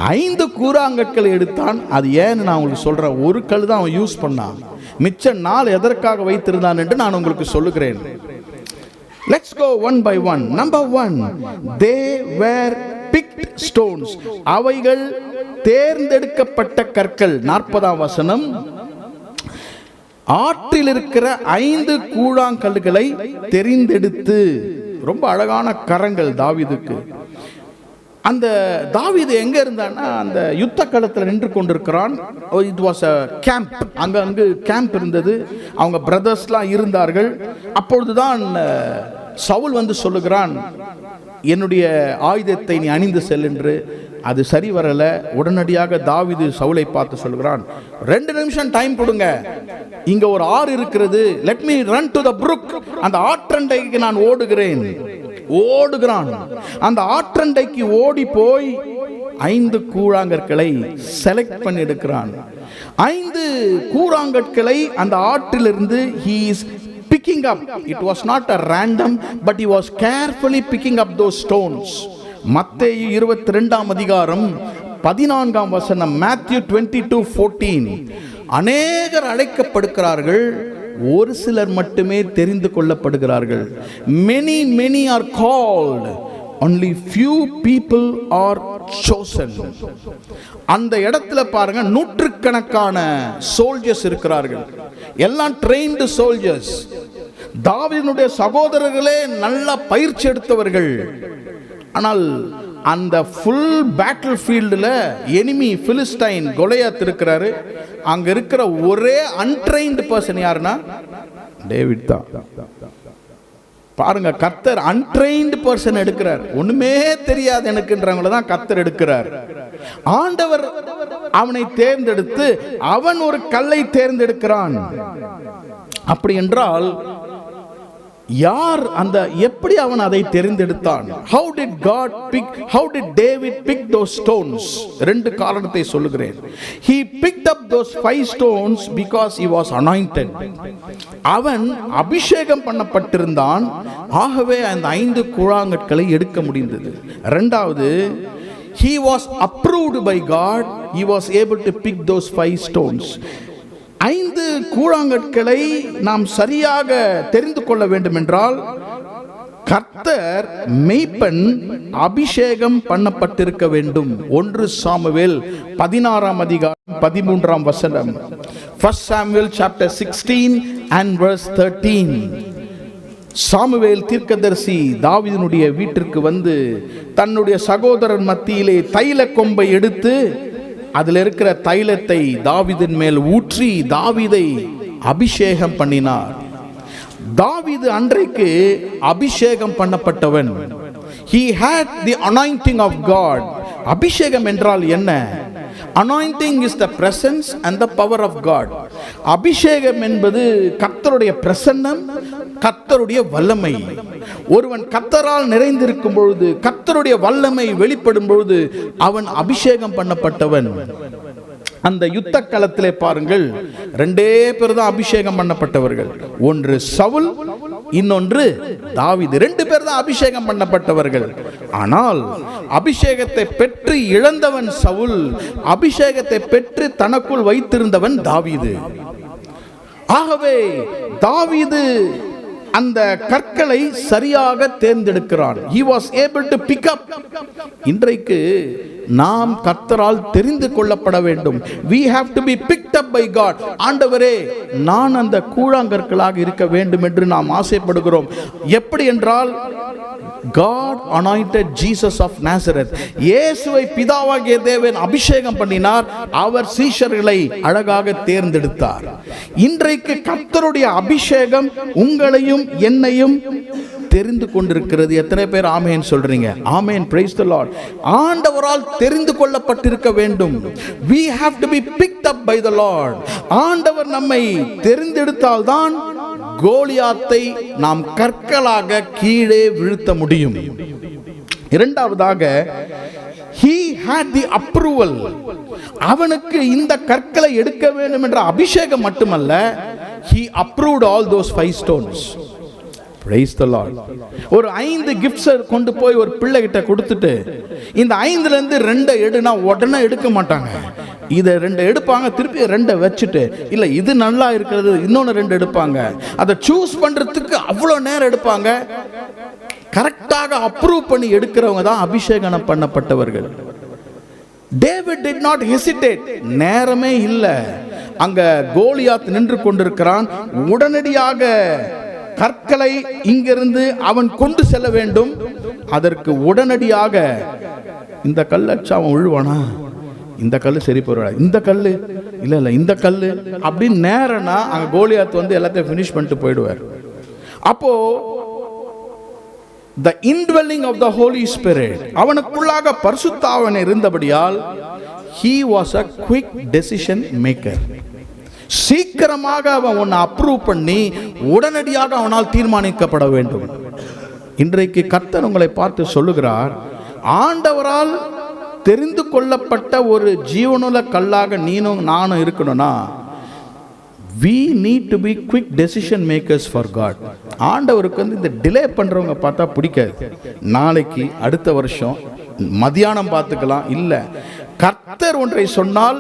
5 கூழாங்கற்களை எடுத்தான். அது ஏன்னு நான் உங்களுக்கு சொல்றேன். ஒரு கல் தான் அவன் யூஸ் பண்ணான். மிச்ச நாள் எதற்காக வைத்திருந்தான் என்று நான் உங்களுக்கு சொல்லுகிறேன். Let's go one by one. Number 1, they were picked stones. அவைகள் தேர்ந்தெடுக்கப்பட்ட கற்கள். 40ஆம் வசனம், ஆற்றில் இருக்கிற 5 கூழாங்கல்களை தெரிந்தெடுத்து. ரொம்ப அழகான கரங்கள் தாவீதுக்கு. அந்த தாவீது எங்க இருந்தான்னா அந்த யுத்த களத்தில் நின்று கொண்டிருக்கிறான். It was a camp. அங்கு கேம்ப் இருந்தது. அவங்க பிரதர்ஸ்லாம் இருந்தார்கள். அப்பொழுதுதான் சவுல் வந்து சொல்லுகிறான், என்னுடைய ஆயுதத்தை நீ அணிந்து செல் என்று. அது சரி வரல. உடனடியாக தாவீது சவுலை பார்த்து சொல்லுகிறான், 2 நிமிஷம் டைம் கொடுங்க, இங்க ஒரு ஆறு இருக்கிறது, let me run to the Brook. அந்த ஆற்றண்டைக்கு நான் ஓடுகிறான். அந்த ஆற்றண்டைக்கு ஓடி போய் 5 கூழாங்கற்களை செலக்ட் பண்ணி எடுக்கிறான். 5 கூழாங்கற்களை அந்த ஆற்றிலிருந்து he is picking up. It was not a random, but he was carefully picking up those stones. மத்தேயு 22ஆம் அதிகாரம் 14ஆம் வசனம், Matthew 22:14. அநேகர் அழைக்கப்படுகிறார்கள், ஒரு சிலர் மட்டுமே தெரிந்து கொள்ளப்படுகிறார்கள். many are called, only few people are chosen. அந்த இடத்துல பாருங்க, நூற்றுக்கணக்கான சோல்ஜர்ஸ் இருக்கிறார்கள். எல்லாம் ட்ரெயின்டு சோல்ஜர்ஸ். தாவீதுடைய சகோதரர்களே நல்ல பயிற்சி எடுத்தவர்கள். ஆனால் அந்த ஃபுல் பேட்டில் ஃபீல்டில் எனிமி பிலிஸ்டைன் கோலியாத் இருக்கிறாரு. அங்க இருக்கிற ஒரே அன்ட்ரெயின்டு பர்சன் யாருன்னா டேவிட் தான். பாருங்க, கர்த்தர் அன்ட்ரெயின்டு பர்சன் எடுக்கிறார். ஒண்ணுமே தெரியாது எனக்குன்றவங்கள தான் கர்த்தர் எடுக்கிறார். ஆண்டவர் அவனை தேர்ந்தெடுத்து அவன் ஒரு கல்லை தேர்ந்தெடுக்கிறான். அப்படி என்றால் யார் அந்த, எப்படி அவன் அதை தெரிந்தெடுத்தான்? How did David pick those stones? 2 காரணத்தை சொல்லுகிறேன். He picked up those 5 stones because he was anointed. அவன் அபிஷேகம் பண்ணப்பட்டிருந்தான். ஆகவே அந்த 5 கூழாங்கற்களை எடுக்க முடிந்தது. இரண்டாவது, he was approved by God. He was able to pick those 5 stones. 5 கூழாங்கற்களை நாம் சரியாக தெரிந்து கொள்ள வேண்டும் என்றால் கர்த்தர் மேய்ப்பன் அபிஷேகம் பண்ணப்பட்டிருக்க வேண்டும். 1 சாமுவேல் 16ஆம் அதிகாரம் 13ஆம் வசனம். 1 Samuel chapter 16 and verse 13. Samuel தீர்க்கதரிசி தாவீதினுடைய வீட்டிற்கு வந்து தன்னுடைய சகோதரர் மத்தியிலே தைல கொம்பை எடுத்து அதில் இருக்கிற தைலத்தை தாவீதின் மேல் ஊற்றி தாவீதை அபிஷேகம் பண்ணினார். தாவீது அன்றைக்கு அபிஷேகம் பண்ணப்பட்டவன். He had the anointing of God. அபிஷேகம் என்றால் என்ன? Anointing is the presence and the power of God. அபிஷேகம் என்பது கர்த்தருடைய பிரசன்னம், கர்த்தருடைய வல்லமை. ஒருவன் கர்த்தரால் நிறைந்திருக்கும் பொழுது, கர்த்தருடைய வல்லமை வெளிப்படும் பொழுது அவன் அபிஷேகம் பண்ணப்பட்டவன். அந்த யுத்த களத்திலே பாருங்கள், 2 பேர் தான் அபிஷேகம் பண்ணப்பட்டவர்கள். ஒன்று சவுல், இன்னொன்று தாவீது. 2 பேர் தான் அபிஷேகம் பண்ணப்பட்டவர்கள். ஆனால் அபிஷேகத்தை பெற்று இழந்தவன் சவுல், அபிஷேகத்தை பெற்று தனக்குள் வைத்திருந்தவன் தாவீது. ஆகவே தாவீது அந்த கற்களை சரியாக தேர்ந்தெடுக்கிறான். He was able to pick up. இன்றைக்கு நாம் கர்த்தரால் தெரிந்து கொள்ளப்பட வேண்டும். We have to be picked up by God. ஆண்டவரே, நான் அந்த கூழாங்கற்களாக இருக்க வேண்டும் என்று நாம் ஆசைப்படுகிறோம். எப்படி என்றால், God anointed Jesus of Nazareth. இயேசுவை பிதாவாகிய தேவன் அபிஷேகம் பண்ணினார். அவர் சீஷர்களை அழகாக தேர்ந்தெடுத்தார். இன்றைக்கு கர்த்தருடைய அபிஷேகம் உங்களையும் என்னையும் தெரிந்து கொண்டிருக்கிறது. எத்தனை பேர் ஆமென் சொல்றீங்க? ஆமென், praise the Lord. ஆண்டவரால் தெரிந்து கொள்ளப்பட்டிருக்க வேண்டும். We have to be picked up by the Lord. ஆண்டவர் நம்மை தெரிந்தெடுத்தால் தான் கோலியாத்தை நாம் கற்களாக கீழே வீழ்த்த முடியும். இரண்டாவதாக, he had the approval. அவனுக்கு இந்த கற்களை எடுக்க வேண்டும் என்ற அபிஷேகம் மட்டுமல்ல, he approved all those 5 stones. Praise the Lord. ஒரு 5 கிஃப்ட்ஸ் கொண்டு போய் ஒரு பிள்ளை கிட்ட கொடுத்துட்டு இந்த 5ல இருந்து 2 எடுனா உடனே எடுக்க மாட்டாங்க. இதை 2 எடுப்பாங்க, திருப்பி 2 வச்சுட்டு இல்லை இது நல்லா இருக்கிறது இன்னொன்று 2 எடுப்பாங்க. அதை சூஸ் பண்ணுறதுக்கு அவ்வளோ நேரம் எடுப்பாங்க. கரெக்டாக அப்ரூவ் பண்ணி எடுக்கிறவங்க தான் அபிஷேகம் பண்ணப்பட்டவர்கள். David did not hesitate. நேரமே இல்லை. அங்க கோலியாத் நின்று கொண்டிருக்கிறான். உடனடியாக கற்களை இங்கிருந்து அவன் கொண்டு செல்ல வேண்டும். அதற்கு உடனடியாக இந்த கல் அச்சா அவன் விழுவானா, இந்த கல் சரி போறா, இந்த கல் இல்ல இந்த கல் அப்படின்னு நேரனா அங்க கோலியாத் வந்து எல்லாத்தையும் ஃபினிஷ் பண்ணிட்டு போயிடுவார். அப்போ the indwelling of the Holy Spirit, அவனுக்குள்ளாக பரிசுத்த ஆவியானவர் இருந்தபடியால் he was a quick decision maker. சீக்கிரமாக அவன் ஒன்று அப்ரூவ் பண்ணி உடனடியாக அவனால் தீர்மானிக்கப்பட வேண்டும். இன்றைக்கு கர்த்தர் உங்களை பார்த்து சொல்லுகிறார், ஆண்டவரால் தெரிந்து கொள்ளப்பட்ட ஒரு ஜீவனுள்ள கல்லாக நீனும் நானும் இருக்கணும்னா we need to be quick decision makers for God. ஆண்டவருக்கு வந்து இந்த டிலே பண்றவங்க பார்த்தா பிடிக்காது. நாளைக்கு, அடுத்த வருஷம், மதியானம் பார்த்துக்கலாம். இல்லை, கர்த்தர் ஒன்றை சொன்னால்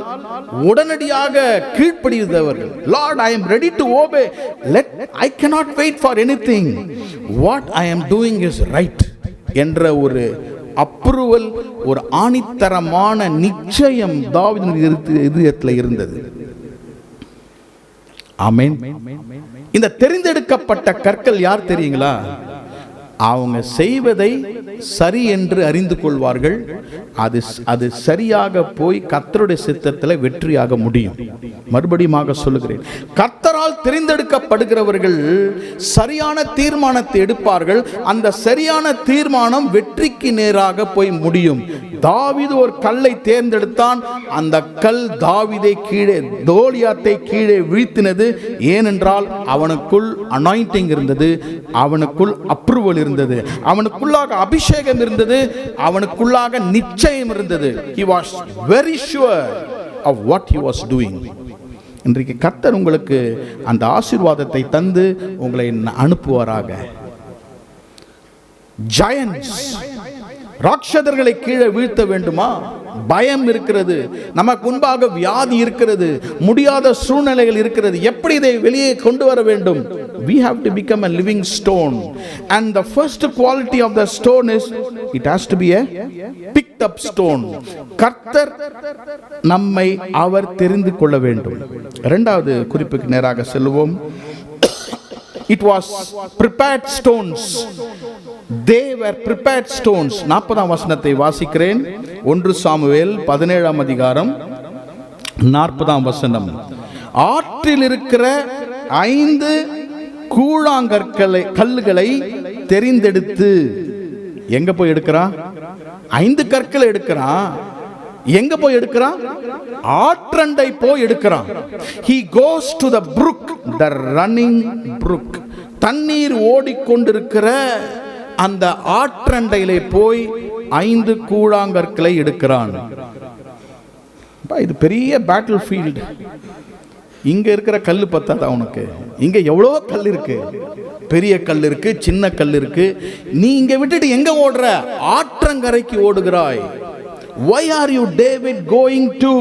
உடனடியாக கீழ்ப்படியுதவர்கள். Lord, I am ready to obey. I cannot wait for anything. What I am doing is right என்ற ஒரு அப்ரூவல், ஒரு ஆணித்தரமான நிச்சயம் தாவீதின் இதயத்தில் இருந்தது. ஆமென். இந்த தெரிந்தெடுக்கப்பட்ட கற்கள் யார் தெரியுங்களா? அவங்க செய்வதை சரி என்று அறிந்து கொள்வார்கள். அது சரியாக போய் கர்த்தருடைய சித்தத்தில் வெற்றியாக முடியும். மறுபடியும் சொல்லுகிறேன், கர்த்தரால் தெரிந்தெடுக்கப்படுகிறவர்கள் சரியான தீர்மானத்தை எடுப்பார்கள். அந்த சரியான தீர்மானம் வெற்றிக்கு நேராக போய் முடியும். தாவீது ஒரு கல்லை தேர்ந்தெடுத்தான். அந்த கல் தாவீதை கீழே, கோலியாத்தை கீழே வீழ்த்தினது. ஏனென்றால் அவனுக்குள் அனாயிண்டிங் இருந்தது, அவனுக்குள் அப்ரூவல் இருந்தது, அவனுக்குள்ளாக அபிஷேகம் இருந்தது, அவனுக்குள்ளாக நிச்சயம் இருந்தது. He was very sure of what he was doing. இன்றைக்கு கர்த்தர் உங்களுக்கு அந்த ஆசீர்வாதத்தை தந்து உங்களை அனுப்புவாராக. Giants, ராட்சதர்களை கீழே வீழ்த்த வேண்டுமா? பயம் இருக்கிறது, நமக்கு முன்பாக வியாதி இருக்கிறது, முடியாத சூழ்நிலைகள் இருக்கிறது. எப்படி இதை வெளியே கொண்டு வர வேண்டும்? We have to become a living stone, and the first quality of the stone is it has to be a picked up stone. கர்த்தர் நம்மை அவர் தெரிந்து கொள்ள வேண்டும். இரண்டாவது குறிப்புக்கு நேராக செல்வோம். It was prepared stones. They were prepared stones. 40ஆம் வசனத்தை வாசிக்கிறேன். 1 சாமுவேல் 17ஆம் அதிகாரம் 40ஆம் வசனம். ஆற்றில் இருக்கிற 5 கல்லுகளை தெரிந்தெடுத்து, எங்க போய் எடுக்கிறான்? 5 கற்களை எடுக்கிறான். எங்க போய் எடுக்கிறான்? ஆற்றண்டை போய் எடுக்கிறான். He goes to the brook, the running brook. தண்ணீர் ஓடிக்கொண்டிருக்கிற அந்த ஆற்றண்டையிலே போய் 5 கூழாங்கற்களை எடுக்கிறான். இது பெரிய பேட்டில் ஃபீல்டு. இங்க இருக்கிற கல் பத்தாது அவனுக்கு. இங்க எவ்வளோ கல் இருக்கு, பெரிய கல் இருக்கு, சின்ன கல் இருக்கு. நீ இங்க விட்டுட்டு எங்க ஓடுற? ஆற்றங்கரைக்கு ஓடுகிறாய். Why are you, David, going to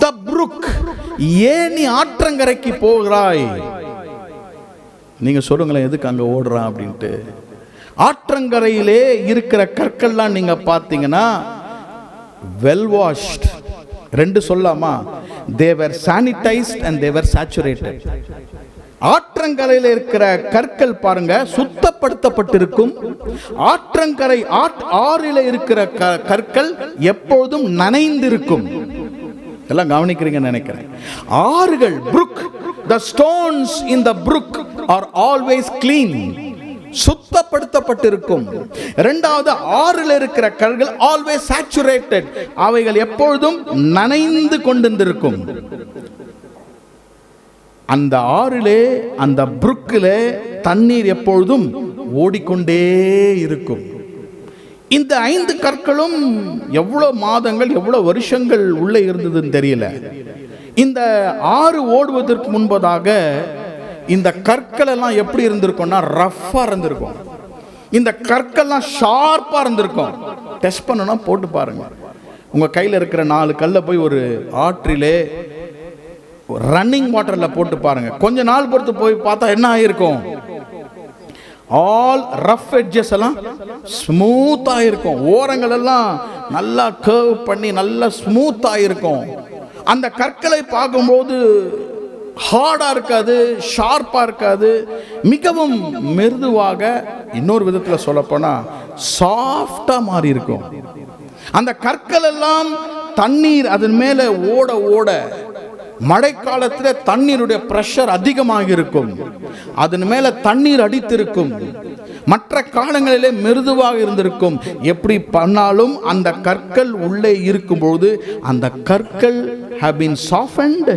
the brook? ஏன் நீ ஆற்றங்கரைக்கு போகிறாய்? நீங்க சொல்லுங்களேன், எதுக்கு அங்க ஓடுறான் அப்படின்ட்டு. ஆற்றங்கரையிலே இருக்கிற கற்கள்லாம் நீங்க பார்த்தீங்கன்னா வெல் வாஷ்ட். 2 சொல்லாமா? they were sanitized and they were saturated. ஆற்றங்கரையில் இருக்கிற கற்கள் பாருங்க, சுத்தப்படுத்தப்பட்டிருக்கும். ஆற்றங்கரை ஆறில இருக்கிற கற்கள் எப்பொழுதும் நனைந்திருக்கும். எல்லாம் கவனிக்கிறீங்கன்னு நினைக்கிறேன். ஆறுகள், brook, the stones in the brook are always clean. சுத்தப்படுத்தப்பட்டிருக்கும். இரண்டாவது, ஆறில் இருக்கிற கற்கள் always saturated. அவைகள் எப்பொழுதும் நனைந்து கொண்டிருக்கும். அந்த ஆறிலே, அந்த புருக்கிலே தண்ணீர் எப்பொழுதும் ஓடிக்கொண்டே இருக்கும். இந்த 5 கற்களும் எவ்வளவு மாதங்கள், எவ்வளவு வருஷங்கள் உள்ளே இருந்ததுன்னு தெரியல. இந்த ஆறு ஓடுவதற்கு முன்பதாக இந்த கற்கள் எல்லாம் எப்படி இருந்திருக்கும்னா ரஃப்பா இருந்திருக்கும். இந்த கற்கள்லாம் ஷார்ப்பா இருந்திருக்கும். டெஸ்ட் பண்ணணும், போட்டு பாருங்க. உங்கள் கையில் இருக்கிற 4 கல்லை போய் ஒரு ஆற்றிலே ரன்னிங் வாட்டரில் போட்டு பாருங்கள். கொஞ்ச நாள் பொறுத்து போய் பார்த்தா என்ன ஆகிருக்கும்? ஆல் ரஃப் எட்ஜஸ் எல்லாம் ஸ்மூத்தாக இருக்கும். ஓரங்கள் எல்லாம் நல்லா கர்வ் பண்ணி நல்லா ஸ்மூத்தாக இருக்கும். அந்த கற்களை பார்க்கும்போது ஹார்டாக இருக்காது, ஷார்ப்பாக இருக்காது, மிகவும் மிருதுவாக, இன்னொரு விதத்தில் சொல்லப்போனால் சாஃப்டாக மாறி இருக்கும். அந்த கற்கள் எல்லாம் தண்ணீர் அதன் மேலே ஓட ஓட மழைக்காலத்தில் தண்ணீருடைய பிரஷர் அதிகமாக இருக்கும், அதன் மேலே தண்ணீர் அடித்திருக்கும். மற்ற காலங்களிலே மிருதுவாக இருந்திருக்கும். எப்படி பண்ணாலும் அந்த கற்கள் உள்ளே இருக்கும்போது அந்த கற்கள் have been softened,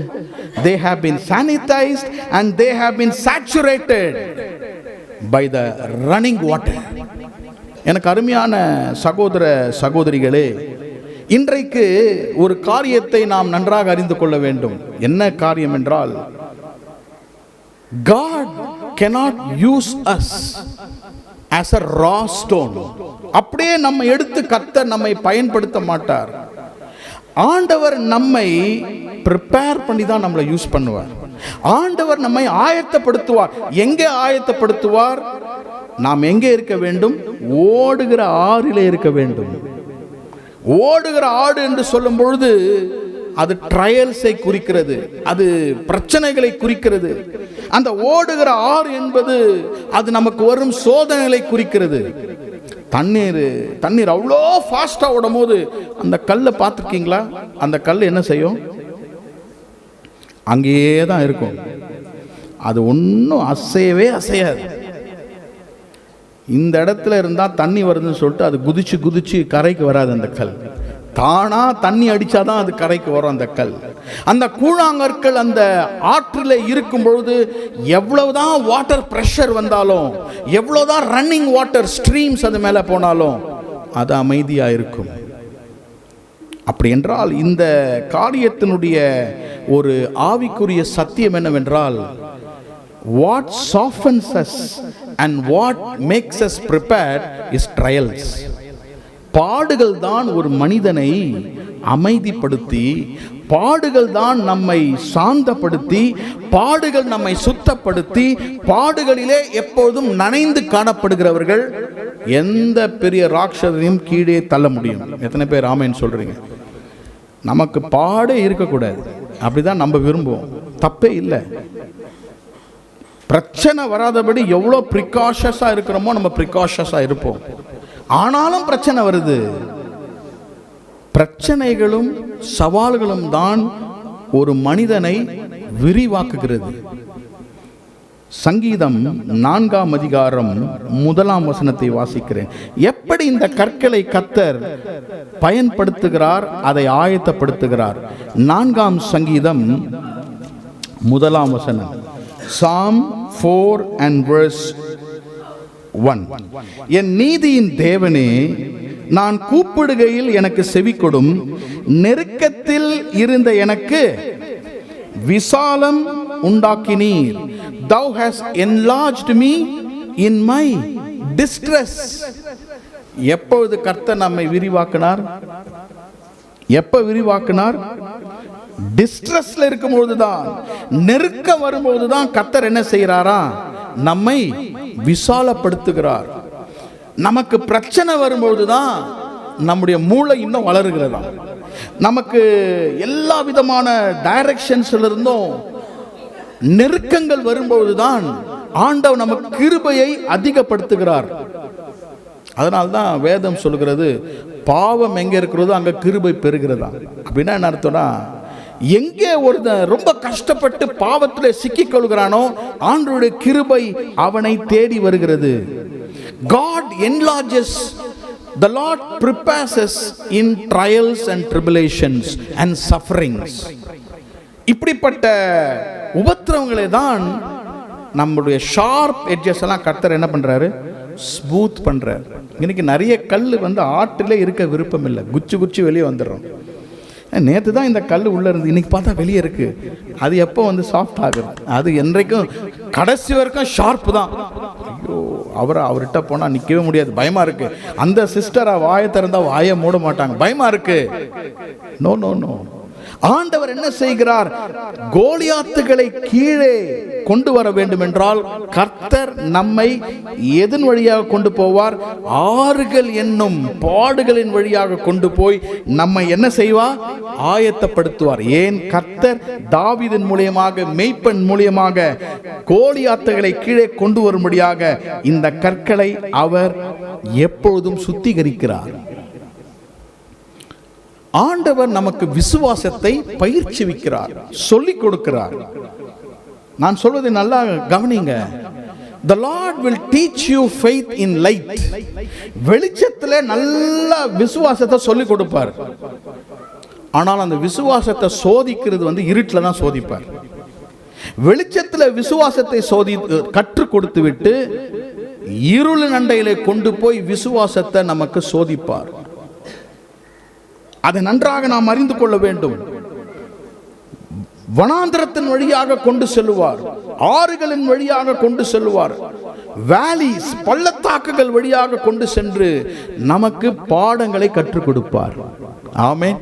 they have been sanitized and they have been saturated by the running water. எனக்கு அருமையான சகோதர சகோதரிகளே, இன்றைக்கு ஒரு காரியத்தை நாம் நன்றாக அறிந்து கொள்ள வேண்டும். என்ன காரியம் என்றால், God cannot use us as a raw stone. அப்படியே நம்ம எடுத்து கர்த்தர் நம்மை பயன்படுத்த மாட்டார். ஆண்டவர் நம்மை ப்ரிப்பேர் பண்ணி தான் நம்மளை யூஸ் பண்ணுவார். ஆண்டவர் நம்மை ஆயத்தப்படுத்துவார். எங்கே ஆயத்தப்படுத்துவார்? நாம் எங்கே இருக்க வேண்டும்? ஓடுகிற ஆறிலே இருக்க வேண்டும். ஓடுகிற ஆடு என்று சொல்லும் பொழுது அது ட்ரையல்ஸை குறிக்கிறது, அது பிரச்சனைகளை குறிக்கிறது. அந்த ஓடுகிற ஆறு என்பது அது நமக்கு வரும் சோதனைகளை குறிக்கிறது. தண்ணீர் அவ்வளோ ஃபாஸ்டா ஓடும் போது அந்த கல்லை பார்த்துருக்கீங்களா? அந்த கல் என்ன செய்யும்? அங்கேயே தான் இருக்கும். அது ஒன்றும் அசையவே அசையாது. இந்த இடத்துல இருந்தால் தண்ணி வருதுன்னு சொல்லிட்டு அது குதிச்சு குதிச்சு கரைக்கு வராது. அந்த கல் தானா தண்ணி அடிச்சாதான் அது கரைக்கு வரும். அந்த கல், அந்த கூழாங்கற்கள் அந்த ஆற்றில் இருக்கும் பொழுது எவ்வளவுதான் வாட்டர் பிரஷர் வந்தாலும், எவ்வளவுதான் ரன்னிங் வாட்டர் ஸ்ட்ரீம்ஸ் அது மேலே போனாலும் அது அமைதியாக இருக்கும். அப்படி என்றால் இந்த காரியத்தினுடைய ஒரு ஆவிக்குரிய சத்தியம் என்னவென்றால், what softens us and what makes us prepared is trials. பாடுகள் தான் ஒரு மனிதனை அமைதிப்படுத்தி, பாடுகள் தான் நம்மை சாந்தப்படுத்தி, பாடுகள் நம்மை சுத்தப்படுத்தி, பாடுகளிலே எப்போதும் நனைந்து காணப்படுகிறவர்கள் எந்த பெரிய ராட்சதையும் கீழே தள்ள முடியும். எத்தனை பேர் ஆமென் சொல்றீங்க? நமக்கு பாடே இருக்கக்கூடாது, அப்படிதான் நம்ம விரும்புவோம். தப்பே இல்லை. பிரச்சனை வராதபடி எவ்வளோ ப்ரிகாஷஸாக இருக்கிறோமோ நம்ம ப்ரிகாஷஸாக இருப்போம். ஆனாலும் பிரச்சனை வருது. பிரச்சனைகளும் சவால்களும் தான் ஒரு மனிதனை விரிவாக்குகிறது. சங்கீதம் 4ஆம் அதிகாரம் 1ஆம் வசனத்தை வாசிக்கிறேன். எப்படி இந்த கற்களை கர்த்தர் பயன்படுத்துகிறார், அதை ஆயத்தப்படுத்துகிறார். 4ஆம் சங்கீதம் 1ஆம் வசனம். Psalm 4 and verse 1. என் நீதியின் தேவனே, நான் கூப்பிடுகையில் எனக்கு செவி கொடும். நெருக்கத்தில் இருந்த எனக்கு விசாலம் உண்டாக்கினீர். Thou hast enlarged me in my distress. எப்பொழுது கர்த்தர் நம்மை விரிவாக்கினார்? எப்ப விரிவாக்கினார்? டிஸ்ட்ரெஸ்ல இருக்கும்போது தான், நெருக்கம் வரும்போது தான் கர்த்தர் என்ன செய்யறாரா? நம்மை விசாலப்படுத்துகிறார். நமக்கு பிரச்சனை வரும்போது தான் நம்முடைய மூளை இன்னும் வளருகிறதா. நமக்கு எல்லா விதமான டைரக்ஷன்ஸ்ல இருந்தும் நெருக்கங்கள் வரும்போது தான் ஆண்டவர் நமக்கு கிருபையை அதிகப்படுத்துகிறார். அதனால்தான் வேதம் சொல்கிறது, பாவம் எங்க இருக்கிறதோ அங்க கிருபை பெறுகிறதா. அப்படின்னா என்ன அர்த்தம்னா, எங்கே ஒருத்தன் ரொம்ப கஷ்டப்பட்டு பாவத்தில் சிக்கிக் கொள்கிறானோ ஆண்டவருடைய கிருபை அவனை தேடி வருகிறது. God enlarges, the Lord prepares us in trials and tribulations and sufferings. இப்படிப்பட்ட உபத்திரவங்களை தான் நம்முடைய ஷார்ப் எட்ஜஸ் எல்லாம் கர்த்தர் என்ன பண்றாரு? ஸ்மூத் பண்றாரு. இன்னைக்கு நிறைய கல் ஆற்றிலே இருக்க விருப்பம் இல்லை, குச்சி குச்சி வெளியே வந்துடுறோம். நேற்று தான் இந்த கல் உள்ளே இருந்து இன்னைக்கு பார்த்தா வெளியே இருக்கு. அது எப்போ சாஃப்ட் ஆகுது? அது என்றைக்கும் கடைசி வரைக்கும் ஷார்ப்பு தான். ஐயோ அவர்கிட்ட போனால் நிற்கவே முடியாது, பயமாக இருக்கு. அந்த சிஸ்டரை வாயை திறந்தா வாயை மூட மாட்டாங்க, பயமாக இருக்கு. No no no. ஆண்டவர் என்ன செய்கிறார்? கோலியாத்துகளை கீழே கொண்டு வர வேண்டும் என்றால் கர்த்தர் நம்மை எதன் வழியாக கொண்டு போவார்? ஆறுகள் என்னும் பாடுகளின் வழியாக கொண்டு போய் நம்மை என்ன செய்வார்? ஆயத்தப்படுத்துவார். ஏன்? கர்த்தர் தாவீதின் மூலியமாக, மேய்ப்பன் மூலியமாக கோலியாத்துகளை கீழே கொண்டு வரும்படியாக இந்த கற்களை அவர் எப்பொழுதும் சுத்திகரிக்கிறார். ஆண்டவர் நமக்கு விசுவாசத்தை பயிற்சிவிக்கிறார், சொல்லிக் கொடுக்கிறார். நான் சொல்வதை நல்லா கவனிங்க. The Lord will teach you faith in light. வெளிச்சத்துல நல்ல விசுவாசத்தை சொல்லிக் கொடுப்பார். ஆனால் அந்த விசுவாசத்தை சோதிக்கிறது இருட்டில் தான் சோதிப்பார். வெளிச்சத்துல விசுவாசத்தை கற்றுக் கொடுத்து விட்டு இருள் நண்டையிலே கொண்டு போய் விசுவாசத்தை நமக்கு சோதிப்பார். அதை நன்றாக நாம் அறிந்து கொள்ள வேண்டும். வனாந்திரத்தின் வழியாக கொண்டு செல்லுவார், ஆறுகளின் வழியாக கொண்டு செல்லுவார், வேலிஸ் பள்ளத்தாக்குகள் வழியாக கொண்டு சென்று நமக்கு பாடங்களை கற்றுக் கொடுப்பார். ஆமென்.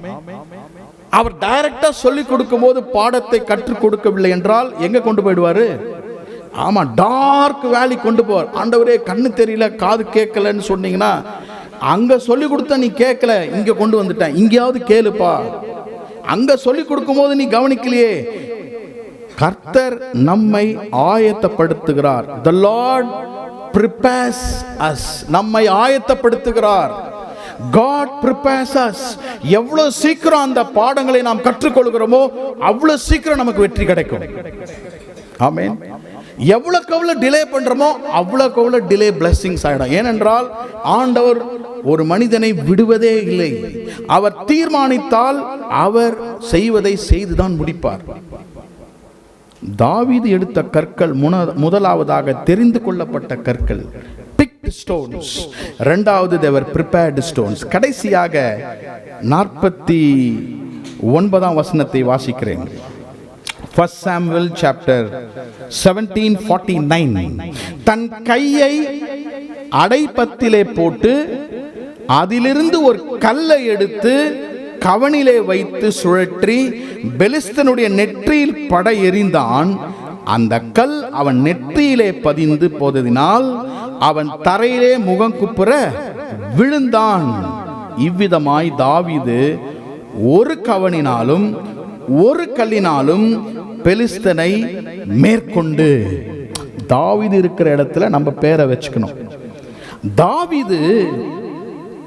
அவர் டைரக்டா சொல்லிக் கொடுக்கும் போது பாடத்தை கற்றுக் கொடுக்கவில்லை என்றால் எங்க கொண்டு போயிடுவாரு? ஆமா, டார்க் வேலி கொண்டு போவார். ஆண்டவரே கண்ணு தெரியல, காது கேட்கலன்னு சொன்னீங்கன்னா, அங்க சொல்லி கொடுத்தா நீ கேட்கல, இங்க கொண்டு வந்துட்டேன், இங்கேயாவது கேளுப்பா. அங்க சொல்லி கொடுக்கும் போது நீ கவனிக்கலையே. கர்த்தர் நம்மை ஆயத்தப்படுத்துகிறார். The Lord prepares us. நம்மை ஆயத்தப்படுத்துகிறார். God prepares us. எவ்வளவு சீக்கிரம் அந்த பாடங்களை நாம் கற்றுக்கொள்கிறோமோ அவ்வளவு சீக்கிரம் நமக்கு வெற்றி கிடைக்கும். ஆமென். எவ்வளவுக்கு எவ்வளவு டிலே பண்றோமோ அவ்வளவுக்கு எவ்வளவு டிலே பிளெஸிங்ஸ் ஆயிடும். ஏனென்றால் ஆண்டவர் ஒரு மனிதனை விடுவதே இல்லை. அவர் தீர்மானித்தால் அவர் செய்வதை செய்துதான் முடிப்பார். தாவீது எடுத்த கற்கள் முதலாவதாக தெரிந்து கொள்ளப்பட்ட கற்கள், picked stones. இரண்டாவது they were prepared stones. கடைசியாக 49ஆம் வசனத்தை வாசிக்கிறேன். 1 Samuel chapter 17:49. தன் கையை அடைப்பத்திலே போட்டு அதிலிருந்து ஒரு கல்லை எடுத்து கவனிலே வைத்து சுழற்றி பெலிஸ்தனுடைய நெற்றியில் பட எறிந்தான். அந்த கல் அவன் நெற்றியிலே பதிந்து போததினால் அவன் தரையிலே முகம் குப்புற விழுந்தான். இவ்விதமாய் தாவீது ஒரு கவனினாலும் ஒரு கல்லினாலும் பெலிஸ்தனை மேற்கொண்டு. தாவீது இருக்கிற இடத்துல நம்ம பேரை வச்சுக்கணும். தாவீது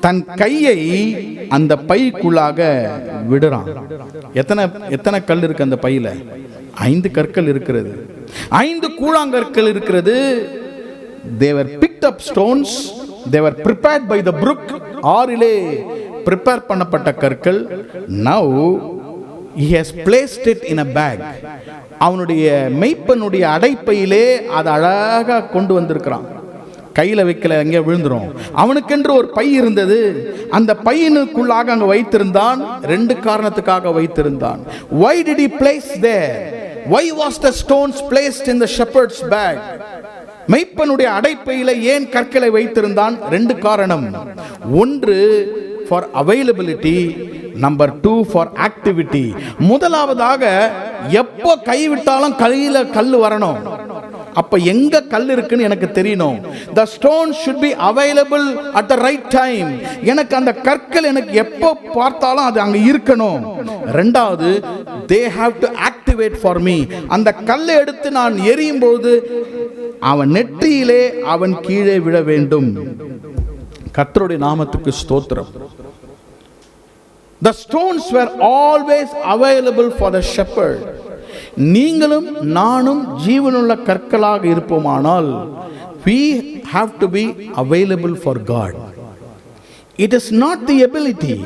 தன் கையை அந்த பைக்குள்ளாக விடுறான். எத்தனை கல் இருக்கு அந்த பையில? 5 கற்கள் இருக்கிறது, 5 கூழாங்கற்கள் இருக்கிறது. They were picked up stones. They were prepared by the brook. ஆறிலே prepare பண்ணப்பட்ட கற்கள். Now he has placed it in a bag. அவனுடைய மெய்ப்பனுடைய அடைப்பையிலே அதை அழகாக கொண்டு வந்திருக்கிறான். கையில் வைக்கல, எங்கே விழுந்துரும். அவனுக்கென்று ஒரு பை இருந்தது. அந்த பையனுக்குள்ளாக அங்கே வைத்திருந்தான். 2 காரணத்துக்காக வைத்திருந்தான். Why did he place there? Why was the stones placed in the shepherd's bag? மெய்ப்பனுடைய அடைப்பையில ஏன் கற்களை வைத்திருந்தான்? 2 காரணம். ஒன்று for availability, number 2 for activity. முதலாவதாக எப்போ கைவிட்டாலும் கையில கல் வரணும். அப்ப எங்க கல் இருக்குன்னு எனக்கு தெரியணும். The stone should be available at the right time. எனக்கு அந்த கற்கள் எனக்கு எப்போ பார்த்தாலும் அது அங்க இருக்கணும். இரண்டாவது, they have to activate for me. அந்த கல்லை எடுத்து நான் எரியும் போது அவன் நெற்றியிலே அவன் கீழே விழ வேண்டும். கர்த்தருடைய நாமத்துக்கு ஸ்தோத்திரம். The stones were always available for the shepherd. நீங்களும் நானும் ஜீவனுள்ள கற்களாக இருப்போமானால் we have to be available for God. It is not the ability.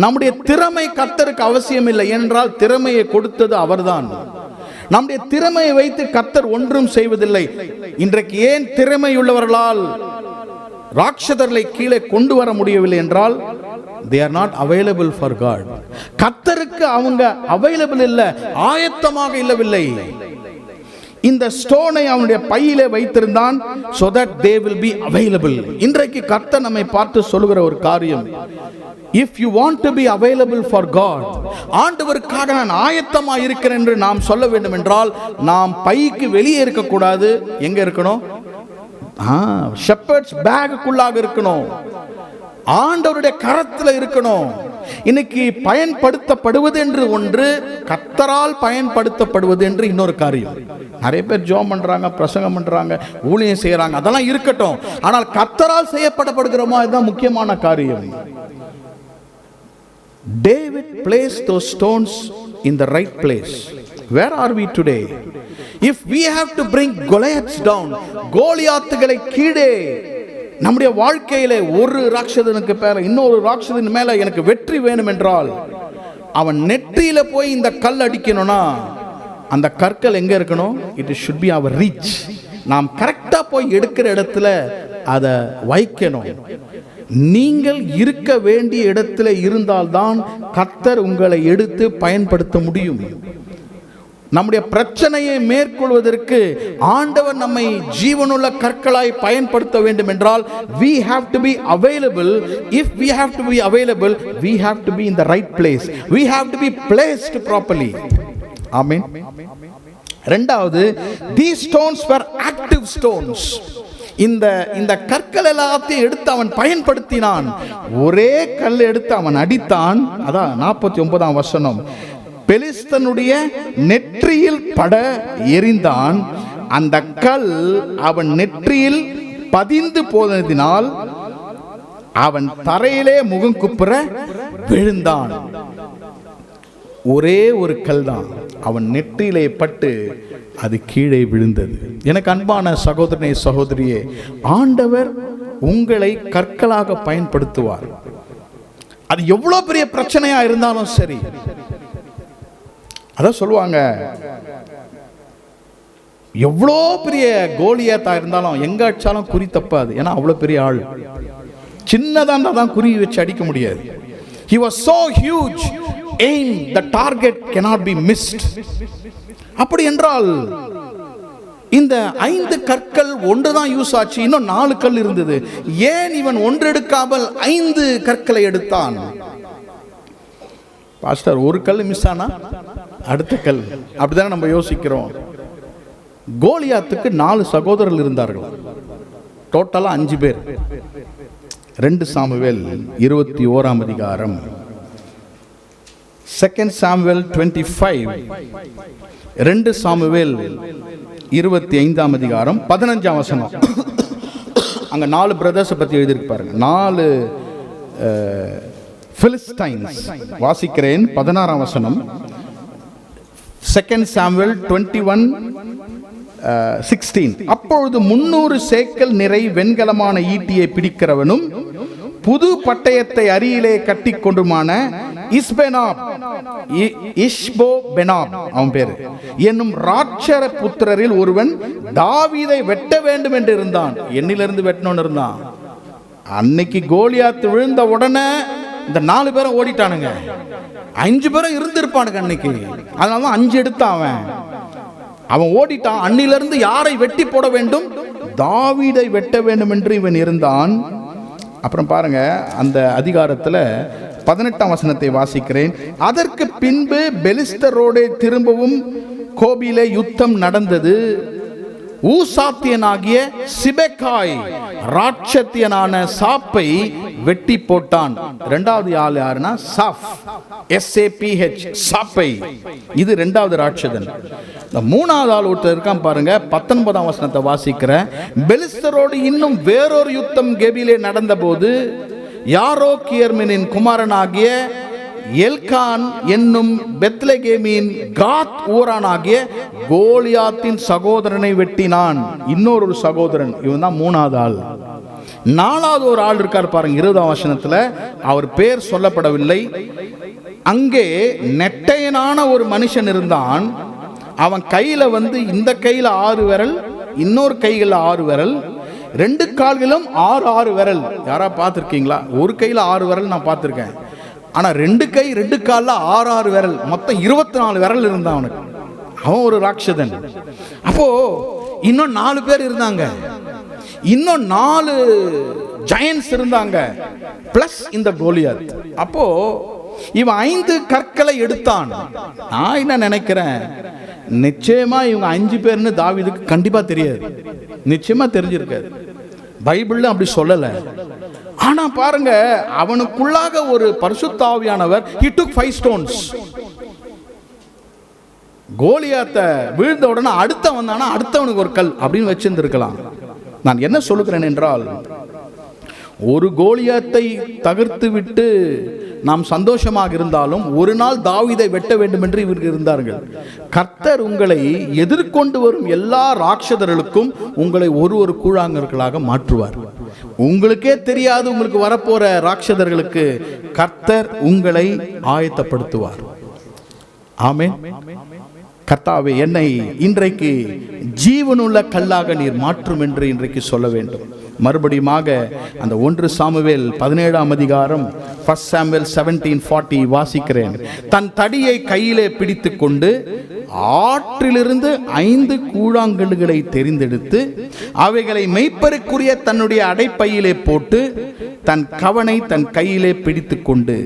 நம்முடைய திறமை கர்த்தருக்கு அவசியம் இல்லை என்றால் திறமையை கொடுத்தது அவர்தான். நம்முடைய திறமையை வைத்து கர்த்தர் ஒன்றும் செய்வதில்லை. இன்றைக்கு ஏன் திறமையுள்ளவர்களால் ராட்சதர்களை கீழே கொண்டு வர முடியவில்லை என்றால் they are not available for God. கர்த்தருக்கு அவங்க available இல்ல, ஆயத்தமாக இல்லவில்லை. இந்த ஸ்டோனை அவனுடைய பையிலே வைத்திருந்தான், so that they will be available. இன்றைக்கு கர்த்தர் நம்மை பார்த்து சொல்லுகிற ஒரு காரியம், if you want to be available for God, ஆண்டவருக்காக நான் ஆயத்தமாக இருக்கிறேன் என்று நாம் சொல்ல வேண்டும் என்றால், நாம் பைக்கு வெளியே இருக்கக்கூடாது. எங்க இருக்கணும்? ஷெப்பர்ட்ஸ் பேக்குள்ளாக இருக்கணும், ஆண்டவருடைய கரத்தில் இருக்கணும். இன்னைக்கு பயன்படுத்தப்படுவது என்று ஒன்று, கர்த்தரால் பயன்படுத்தப்படுவது என்று இன்னொரு காரியம். நிறைய பேர் ஜெபம் பண்றாங்க, பிரசங்கம் பண்றாங்க, ஊழியம் செய்யறாங்க, அதெல்லாம் இருக்கட்டும். ஆனால் கர்த்தரால் செய்யப்படப்படுகிறோமா, இதுதான் முக்கியமான காரியம். David placed those stones in the right place. Where are we today? If we have to bring Goliaths down, கோலியாத்துகளை கீழே, நம்முடைய வாழ்க்கையிலே ஒரு ராட்சதனுக்கு மேல இன்னொரு ராட்சதன் மேல எனக்கு வெற்றி வேணும் என்றால், அவன் நெற்றியில போய் இந்த கல் அடிக்கணும்னா, அந்த கற்கள் எங்க இருக்கணும்? It should be our reach. நாம் கரெக்டா போய் எடுக்கிற இடத்துல அதை வைக்கணும். நீங்கள் இருக்க வேண்டிய இடத்துல இருந்தால்தான் கர்த்தர் உங்களை எடுத்து பயன்படுத்த முடியும். நம்முடைய பிரச்சனையை மேற்கொள்வதற்கு ஆண்டவர் நம்மை ஜீவனுள்ள கற்களாய் பயன்படுத்த வேண்டும் என்றால், we have to be available. If we have to be available, we have to be in the right place. We have to be placed properly. Amen. இரண்டாவது, these stones were active stones. இந்த கற்கள் எல்லாத்தையும் எடுத்து அவன் பயன்படுத்தினான். ஒரே கல் எடுத்து அவன் அடித்தான். அதான் 49ஆம் வசனம், பெலிஸ்தனுடைய நெற்றியில் பட எறிந்தான். அந்த கல் அவன் நெற்றியில் பதிந்து போனதினால் அவன் தரையிலே முகம் குப்புற விழுந்தான். ஒரே ஒரு கல் தான் அவன் நெற்றியிலே பட்டு அது கீழே விழுந்தது. எனக்கு அன்பான சகோதரனே, சகோதரியே, ஆண்டவர் உங்களை கற்களாக பயன்படுத்துவார். அது எவ்வளவு பெரிய பிரச்சனையா இருந்தாலும் சரி. அதான் சொல்லுவாங்க, எவ்வளோ பெரிய கோலியாத்தா இருந்தாலும் எங்க அடிச்சாலும் குறி தப்பாது. ஏன்னா அவ்வளோ பெரிய ஆள். சின்னதா தான் குறி வச்சு அடிக்க முடியாது. He was so huge, aim, the target cannot be missed. அப்படி என்றால் இந்த 5 கற்கள் ஒன்று தான் யூஸ் ஆச்சு, இன்னும் 4 கல் இருந்தது. ஏன் இவன் ஒன்று எடுக்காமல் 5 கற்களை எடுத்தான்? பாஸ்டர், ஒரு கல் மிஸ் ஆனா அடுத்த கல், அப்படிதான் நம்ம யோசிக்கிறோம். கோலியாத்துக்கு 4 சகோதரர்கள் இருந்தார்கள், டோட்டலா 5 பேர். 2 சாமுவேல் 21ஆம் அதிகாரம், 2 சாமுவேல் 25, 2 சாமுவேல் 25ஆம் அதிகாரம் 15ஆம் வசனம். அங்க 4 பிரதர்ஸ் பத்தி எழுதியிருக்கு பாருங்க. 4 பிலிஸ்டைன்ஸ். வாசிக்கிறேன் 16ஆம் வசனம். 2 சாமுவேல் 21:16. அப்பொழுது 300 சேக்கல் நிறை வெண்கலமான ஈட்டியை பிடிக்கிறவனும் புது பட்டயத்தை அரியிலே கட்டி கொண்டுமான இஷ்போபெனாப் அவன் பேரு என்னும் ராட்சர புத்திரரில் ஒருவன் தாவீதை வெட்ட வேண்டும் என்று இருந்தான். எண்ணிலிருந்து வெட்டணும்னு இருந்தான். அன்னைக்கு கோலியாத்து விழுந்த உடனே இந்த 4 பேரும் ஓடிட்டானுங்க. 5 பேரும் இருந்திருப்பானுங்க அன்னைக்கு. அதனாலதான் 5 எடுத்தான் அவன் ஓடிட்டான். அன்னிலிருந்து யாரை வெட்டி போட வேண்டும்? தாவீதை வெட்ட வேண்டும் என்று இவன் இருந்தான். அப்புறம் பாருங்க, அந்த அதிகாரத்தில் 18ஆம் வசனத்தை வாசிக்கிறேன். அதற்கு பின்பு பெலிஸ்தரோடு திரும்பவும் கோபிலே யுத்தம் நடந்தது. ஊசாத்தியனாகிய சிபெக்காய் ராட்சத்தியனான சாப்பை வெட்டி போட்டான். இரண்டாவது ஆள் யாருன்னா சாப், SAPH, சாப்பை. இது இரண்டாவது ராட்சதன். மூணாவது ஆள் ஒருத்தர் இருக்கான் பாருங்க. 19ஆம் வசனத்தை வாசிக்கிற. பெலிஸ்தரோடு இன்னும் வேறொரு யுத்தம் கெபிலே நடந்த போது யாரோக்கியர்மினின் குமாரனாகிய எல்கான் என்னும் பெத்லெகேமின் காத் ஊரானாகிய கோலியாத்தின் சகோதரனை வெட்டினான். இன்னொரு சகோதரன், இவன் தான் மூணாவது ஆள். நாலாவது ஒரு ஆள் இருக்கார் பாருங்க 20ஆம் வசனத்துல. அவர் பேர் சொல்லப்படவில்லை. அங்கே நெட்டையனான ஒரு மனுஷன் இருந்தான். அவன் கையில இந்த கையில 6 விரல், இன்னொரு கையில 6 விரல், 2 கால்களும் 6 விரல். யாரா பார்த்துருக்கீங்களா? ஒரு கையில 6 விரல் நான் பார்த்துருக்கேன். ஆனா 2 கை 2 கால்ல 6 விரல், மொத்தம் 24 விரல் இருந்தான் அவனுக்கு. அவன் ஒரு ராட்சதன். அப்போ இன்னும் 4 பேர் இருந்தாங்க, இன்னும் 4 ஜெயன்ட்ஸ் இருந்தாங்க, பிளஸ் இந்த கோலியாத். அப்போ இவன் 5 கற்களை எடுத்தான். நான் என்ன நினைக்கிறேன், நிச்சயமா இவங்க 5 பேர்னு தாவீதுக்கு கண்டிப்பா தெரியாது, நிச்சயமா தெரிஞ்சிருக்காது. பைபிள்ல அப்படி சொல்லல. ஆனா பாருங்க, அவனுக்குள்ளாக ஒரு பரிசுத்த ஆவியானவர், he took 5 stones. கோலியாத்தை வீழ்ந்த உடனே அடுத்த வந்தானா அடுத்தவனுக்கு ஒரு கல் அப்படின்னு வச்சிருந்திருக்கலாம். நான் என்ன சொல்லுகிறேன் என்றால், ஒரு கோலியாத்தை தகர்த்து விட்டு நாம் சந்தோஷமாக இருந்தாலும் ஒரு நாள் தாவீதை வெட்ட வேண்டும் என்று இவர்கள் இருந்தார்கள். கர்த்தர் உங்களை எதிர்கொண்டு வரும் எல்லா ராட்சதர்களுக்கும் உங்களை ஒரு கூழாங்கற்களாக மாற்றுவார். உங்களுக்கே தெரியாது உங்களுக்கு வரப்போற ராட்சதர்களுக்கு கர்த்தர் உங்களை ஆயத்தப்படுத்துவார். ஆமென். கர்த்தாவே, என்னை இன்றைக்கு ஜீவனுள்ள கல்லாக நீர் மாற்றும் என்று இன்றைக்கு சொல்ல வேண்டும். மறுபடியுமாக அந்த 1 சாமுவேல் 17ஆம் அதிகாரம் 1 சாமுவேல் 17:40 வாசிக்கிறேன். தன் தடியை கையிலே பிடித்து கொண்டு ஆற்றிலிருந்து 5 கூழாங்கல்லுகளை தெரிந்தெடுத்து அவைகளை மெய்ப்பருக்குரிய தன்னுடைய அடைப்பையிலே போட்டு தன் கவனை தன் கையிலே பிடித்து கொண்டு,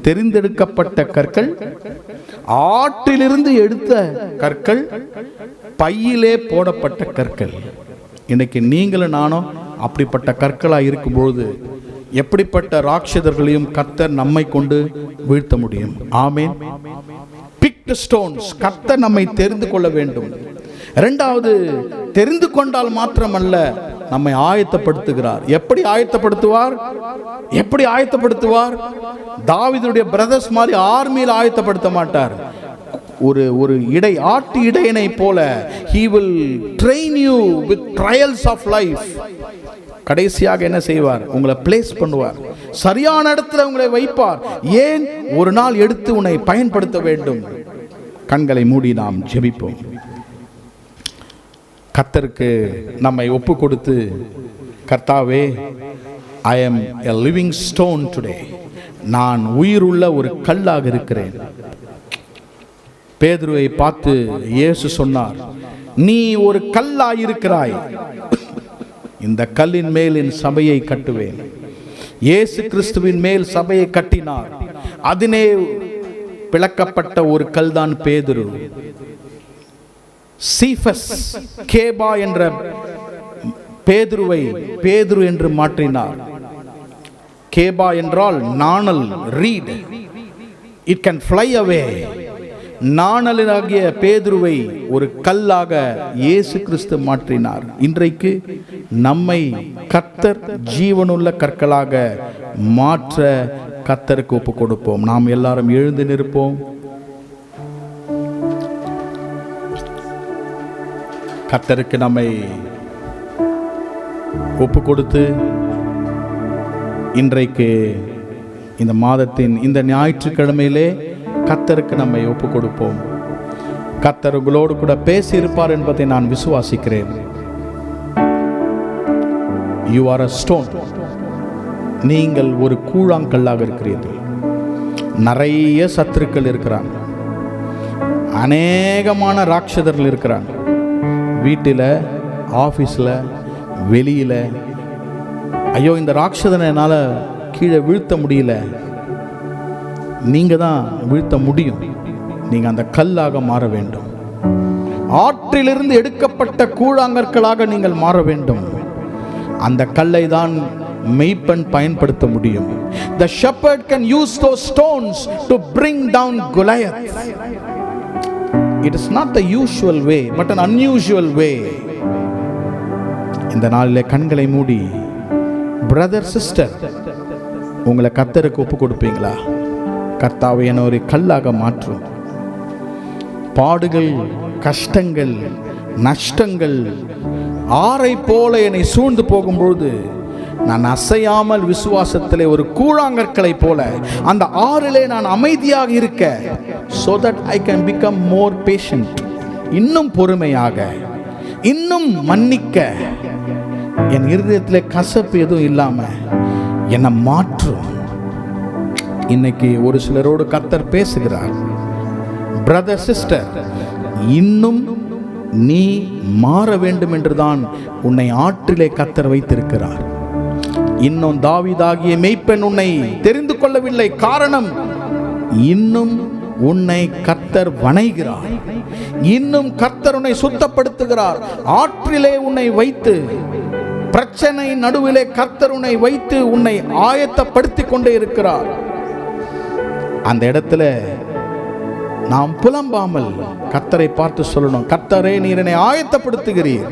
தெரிந்தெடுக்கப்பட்ட கற்கள், ஆற்றிலிருந்து எடுத்த கற்கள், பையிலே போடப்பட்ட கற்கள். இன்னைக்கு நீங்களும் நானும் அப்படிப்பட்ட கற்களாக இருக்கும்பொழுது எப்படிப்பட்ட ராட்சதர்களையும் கர்த்தர் நம்மை கொண்டு வீழ்த்த முடியும். ஆமென். Picked stones. கர்த்தர் நம்மை தெரிந்து கொள்ள வேண்டும். இரண்டாவது, தெரிந்து கொண்டால் மாத்திரமல்ல, நம்மை ஆயத்தப்படுத்துகிறார். எப்படி ஆயத்தப்படுத்துவார்? எப்படி ஆயத்தப்படுத்துவார்? தாவீதுடைய பிரதர்ஸ் மாதிரி ஆர்மியில் ஆயத்தப்படுத்த மாட்டார். ஒரு இடை, ஆட்டு இடையனை போல he will train you with trials of life. கடைசியாக என்ன செய்வார்? உங்களை பிளேஸ் பண்ணுவார், சரியான இடத்துல உங்களை வைப்பார். ஏன்? ஒரு நாள் எடுத்து உன்னை பயன்படுத்த வேண்டும். கண்களை மூடி நாம் ஜெபிப்போம். கர்த்தருக்கு நம்மை ஒப்பு கொடுத்து, கர்த்தாவே, I am a living stone today. நான் உயிருள்ள ஒரு கல்லாக இருக்கிறேன். பேதுருவை பார்த்து இயேசு சொன்னார், நீ ஒரு கல்லாயிருக்கிறாய், இந்த கல்லின் மேல் என் சபையை கட்டுவேன். இயேசு கிறிஸ்துவின் மேல் சபையை கட்டினார். அதிலே பிளக்கப்பட்ட ஒரு கல் தான் பேதுரு. சீஃபஸ் கேபா என்ற பேதுருவை பேதுரு என்று மாற்றினார். கேபா என்றால் நாணல், reed, it can fly away. நாணலாகிய பேதுருவை ஒரு கல்லாக இயேசு கிறிஸ்து மாற்றினார். இன்றைக்கு நம்மை கர்த்தர் ஜீவனுள்ள கற்களாக மாற்ற கர்த்தருக்கு ஒப்பு கொடுப்போம். நாம் எல்லாரும் எழுந்து நிற்போம். கர்த்தருக்கு நம்மை ஒப்பு கொடுத்து, இன்றைக்கு இந்த மாதத்தின் இந்த ஞாயிற்றுக்கிழமையிலே கர்த்தருக்கு நம்மை ஒப்பு கொடுப்போம். கர்த்தர் உங்களோடு கூட பேசி இருப்பார் என்பதை நான் விசுவாசிக்கிறேன். You are a stone. நீங்கள் ஒரு கூழாங்கல்லாக இருக்கிறீர்கள். நிறைய சத்துருக்கள் இருக்கிறாங்க, அநேகமான ராட்சதர்கள் இருக்கிறாங்க. வீட்டில், ஆஃபீஸில், வெளியில். ஐயோ, இந்த ராட்சதனை என்னால் கீழே வீழ்த்த முடியல. நீங்கள் தான் வீழ்த்த முடியும். நீங்கள் அந்த கல்லாக மாற வேண்டும். ஆற்றிலிருந்து எடுக்கப்பட்ட கூழாங்கற்களாக நீங்கள் மாற வேண்டும். அந்த கல்லை தான் மெய்ப்பன் பயன்படுத்த முடியும். The shepherd can use those stones to bring down Goliath. It is not the usual way, but an unusual way. இந்த நாளிலே கண்களை மூடி, பிரதர், சிஸ்டர், உங்களை கர்த்தருக்கு ஒப்பு கொடுப்பீங்களா? கர்த்தாவே, என்னை ஒரு கல்லாக மாற்றும். பாடுகள், கஷ்டங்கள், நஷ்டங்கள் ஆறை போல என்னை சூழ்ந்து போகும்பொழுது நான் அசையாமல் விசுவாசத்திலே ஒரு கூழாங்கற்களை போல அந்த ஆறிலே நான் அமைதியாக இருக்க, so that I can become more patient. இன்னும் பொறுமையாக, இன்னும் மன்னிக்க, என் இருதயத்திலே கசப்பு எதுவும் இல்லாம என்னை மாற்றும். இன்னைக்கு ஒரு சிலரோடு கர்த்தர் பேசுகிறார். பிரதர், சிஸ்டர், இன்னும் நீ மாற வேண்டும் என்றுதான் உன்னை ஆற்றிலே கர்த்தர் வைத்திருக்கிறார். இன்னும் தாவீதாகிய மேய்ப்பன் உன்னை தெரிந்து கொள்ளவில்லை. காரணம், இன்னும் உன்னை கர்த்தர் வணைகிறார். இன்னும் கர்த்தர் உன்னை சுத்தப்படுத்துகிறார். ஆற்றிலே உன்னை வைத்து, பிரச்சனை நடுவிலே கர்த்தர் உன்னை வைத்து உன்னை ஆயத்தப்படுத்தி கொண்டே இருக்கிறார். அந்த இடத்துல நாம் புலம்பாமல் கர்த்தரை பார்த்து சொல்லணும், கர்த்தரே, நீர் என்னை ஆயத்தப்படுத்துகிறீர்,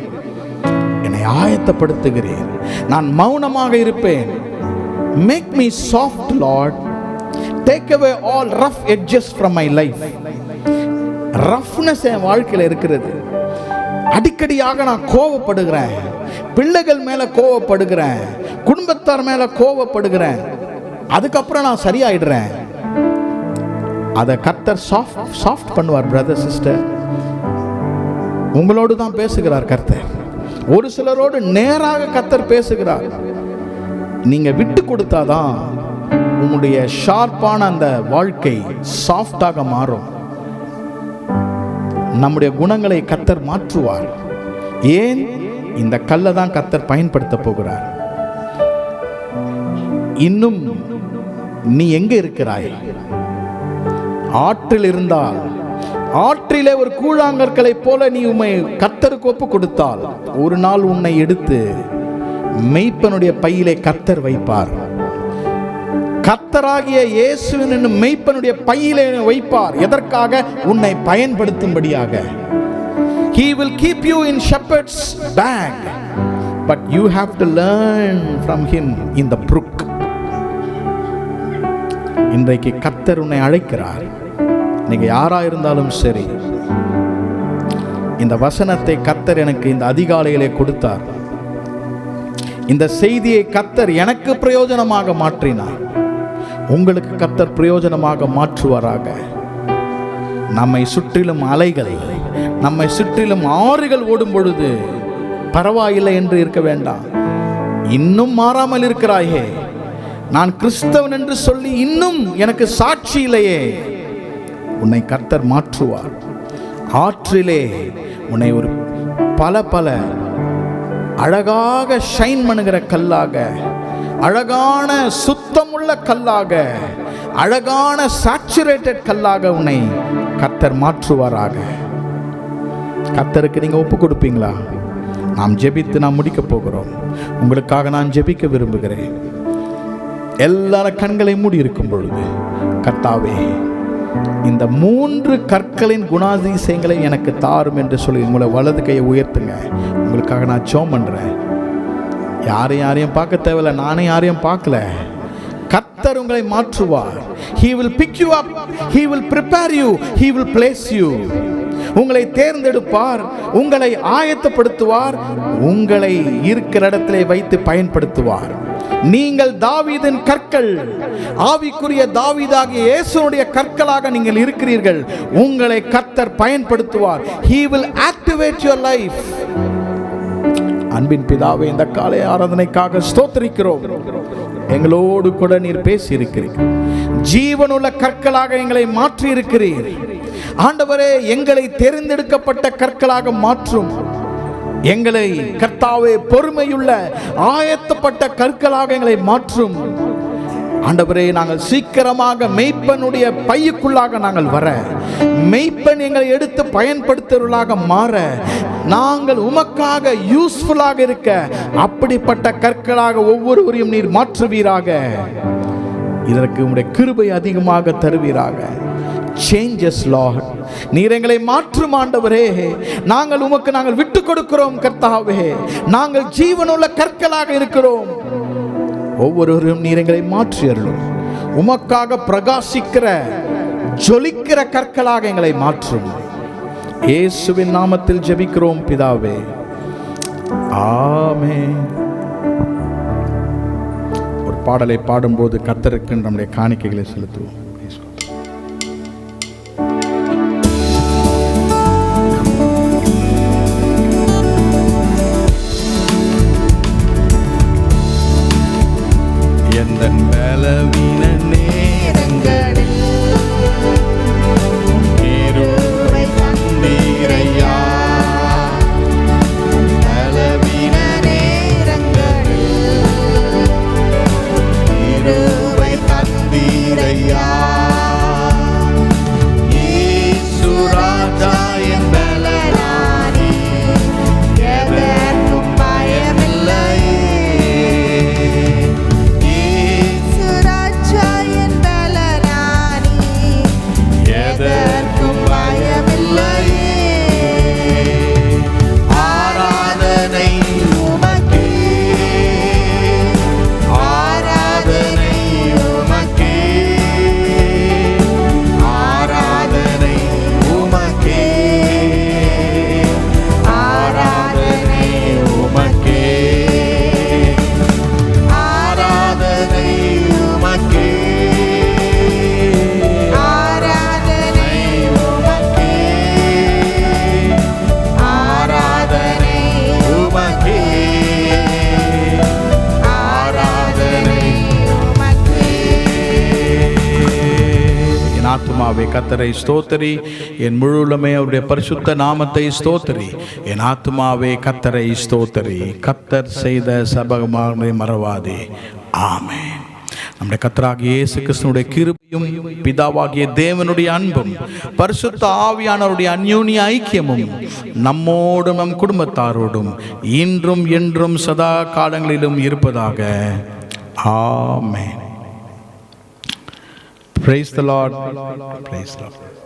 என்னை ஆயத்தப்படுத்துகிறீர். நான் மௌனமாக இருப்பேன். Make me soft Lord. Take away all rough edges from my life. Roughness என் வாழ்க்கையில் இருக்கிறது. அடிக்கடியாக நான் கோவப்படுகிறேன். பிள்ளைகள் மேல கோவப்படுகிறேன், குடும்பத்தார் மேல கோவப்படுகிறேன். அதுக்கப்புறம் நான் சரியாயிடுறேன். அதை கர்த்தர் சாஃப்ட் பண்ணுவார். பிரதர், சிஸ்டர், உங்களோடு தான் பேசுகிறார் கர்த்தர். ஒரு சிலரோடு நேராக கர்த்தர் பேசுகிறார். நீங்க விட்டு கொடுத்தாதான் உங்களுடைய ஷார்ப்பான அந்த வாழ்க்கை சாஃப்டாக மாறும். நம்முடைய குணங்களை கர்த்தர் மாற்றுவார். ஏன்? இந்த கல்லை தான் கர்த்தர் பயன்படுத்த போகிறார். இன்னும் நீ எங்க இருக்கிறாய்? ஆற்றில் இருந்தால், ஆற்றிலே ஒரு கூழாங்கற்களை போல நீ உம்மை கர்த்தருக்கு ஒப்பு கொடுத்தால், ஒரு நாள் உன்னை எடுத்து மெய்ப்பனுடைய பையிலே கர்த்தர் வைப்பார். கர்த்தராகிய இயேசுவின் என்னும் மெய்ப்பனுடைய பையிலே வைப்பார். எதற்காக? உன்னை பயன்படுத்தும்படியாக. He will keep you in shepherd's bag, but you have to learn from him in the brook. இன்றைக்கு கர்த்தர் உன்னை அழைக்கிறார். நீங்க யாரா இருந்தாலும் சரி, இந்த வசனத்தை கர்த்தர் எனக்கு இந்த அதிகாலையிலே கொடுத்தார். இந்த செய்தியை கர்த்தர் எனக்கு பிரயோஜனமாக மாற்றினார். உங்களுக்கு கர்த்தர் பிரயோஜனமாக மாற்றுவாராக. நம்மை சுற்றிலும் அலைகள், நம்மை சுற்றிலும் ஆறுகள் ஓடும் பொழுது பரவாயில்லை என்று இருக்க வேண்டாம். இன்னும் மாறாமல் இருக்கிறாயே, நான் கிறிஸ்தவன் என்று சொல்லி இன்னும் எனக்கு சாட்சி இல்லையே, உன்னை கர்த்தர் மாற்றுவார். ஆற்றிலே உன்னை ஒரு பல அழகாக ஷைன் பண்ணுகிற கல்லாக, அழகான சுத்தமுள்ள கல்லாக, அழகான சாச்சுரேட்டட் கல்லாக உன்னை கர்த்தர் மாற்றுவாராக. கர்த்தருக்கு நீங்க ஒப்பு கொடுப்பீங்களா? நாம் ஜெபித்து நாம் முடிக்க போகிறோம். உங்களுக்காக நான் ஜெபிக்க விரும்புகிறேன். எல்லார கண்களை மூடி இருக்கும் பொழுது, கர்த்தாவே, இந்த 3 கற்களின் குணாதிசயங்களை எனக்கு தாரும் என்று சொல்லி உங்களை வலது கையை உயர்த்துங்க. உங்களுக்காக நான் ஜெபம் பண்றேன். யாரையும் பார்க்க தேவையில்லை. நானே யாரையும் பார்க்கல. கர்த்தர் உங்களை மாற்றுவார். He will pick you up. He will prepare you. He will place you. உங்களை தேர்ந்தெடுப்பார், உங்களை ஆயத்தப்படுத்துவார், உங்களை இருக்கிற இடத்திலே வைத்து பயன்படுத்துவார். நீங்கள் தாவீதின் கற்கள், ஆவிக்குரிய தாவீதாகிய இயேசுவுடைய கற்களாக நீங்கள் இருக்கிறீர்கள். உங்களை கர்த்தர் பயன்படுத்துவார். He will activate your life. அன்பின் பிதாவே, இந்த காலை ஆராதனைக்காக ஸ்தோத்திரிக்கிறோம். எங்களோடு கூட நீர் பேசி இருக்கிறீர். ஜீவனுள்ள கற்களாக எங்களை மாற்றி இருக்கிறீர். ஆண்டவரே, எங்களை தேர்ந்தெடுக்கப்பட்ட கற்களாக மாற்றும். எங்களை கர்த்தாவே பொறுமையுள்ள ஆயத்தப்பட்ட கற்களாக எங்களை மாற்றும். ஆண்டவரே, நாங்கள் சீக்கிரமாக மெய்ப்பனுடைய பையுக்குள்ளாக நாங்கள் வர, மெய்ப்பன் எங்களை எடுத்து பயன்படுத்துவர்களாக மாற, நாங்கள் உமக்காக யூஸ்ஃபுல்லாக இருக்க, அப்படிப்பட்ட கற்களாக ஒவ்வொருவரையும் நீர் மாற்றுவீராக. இதற்கு உம்முடைய கிருபை அதிகமாக தருவீராக. சேஞ்சஸ் லார்ட், நீர் எங்களை மாற்றும் ஆண்டவரே. நாங்கள் உமக்கு நாங்கள் விட்டு கொடுக்கிறோம் கர்த்தாவே. நாங்கள் ஜீவனுள்ள கற்களாக இருக்கிறோம். ஒவ்வொருவரும் நீர் எங்களை மாற்றி அருளும். உமக்காக பிரகாசிக்கிற ஜொலிக்கிற கற்களாக எங்களை மாற்றும். இயேசுவின் நாமத்தில் ஜெபிக்கிறோம் பிதாவே, ஆமென். ஒரு பாடலை பாடும்போது கர்த்தருக்கு நம்முடைய காணிக்கைகளை செலுத்துவோம். பலவீன நேரங்களில் கிருபை தந்தீரே. ஆத்துமாவே கர்த்தரை ஸ்தோத்திரி, என் முழு உள்ளமே அவருடைய பரிசுத்த நாமத்தை ஸ்தோத்திரி. என் ஆத்துமாவே கர்த்தரை ஸ்தோத்திரி, கர்த்தர் செய்த சபகமாக மறவாதே. ஆமென். நம்முடைய கர்த்தராகிய இயேசு கிறிஸ்துவினுடைய கிருபையும் பிதாவாகிய தேவனுடைய அன்பும் பரிசுத்த ஆவியானவருடைய அந்யோன்ய ஐக்கியமும் நம்மோடும் நம் குடும்பத்தாரோடும் இன்றும் என்றும் சதா காலங்களிலும் இருப்பதாக. ஆமென். Praise the Lord. Praise the Lord.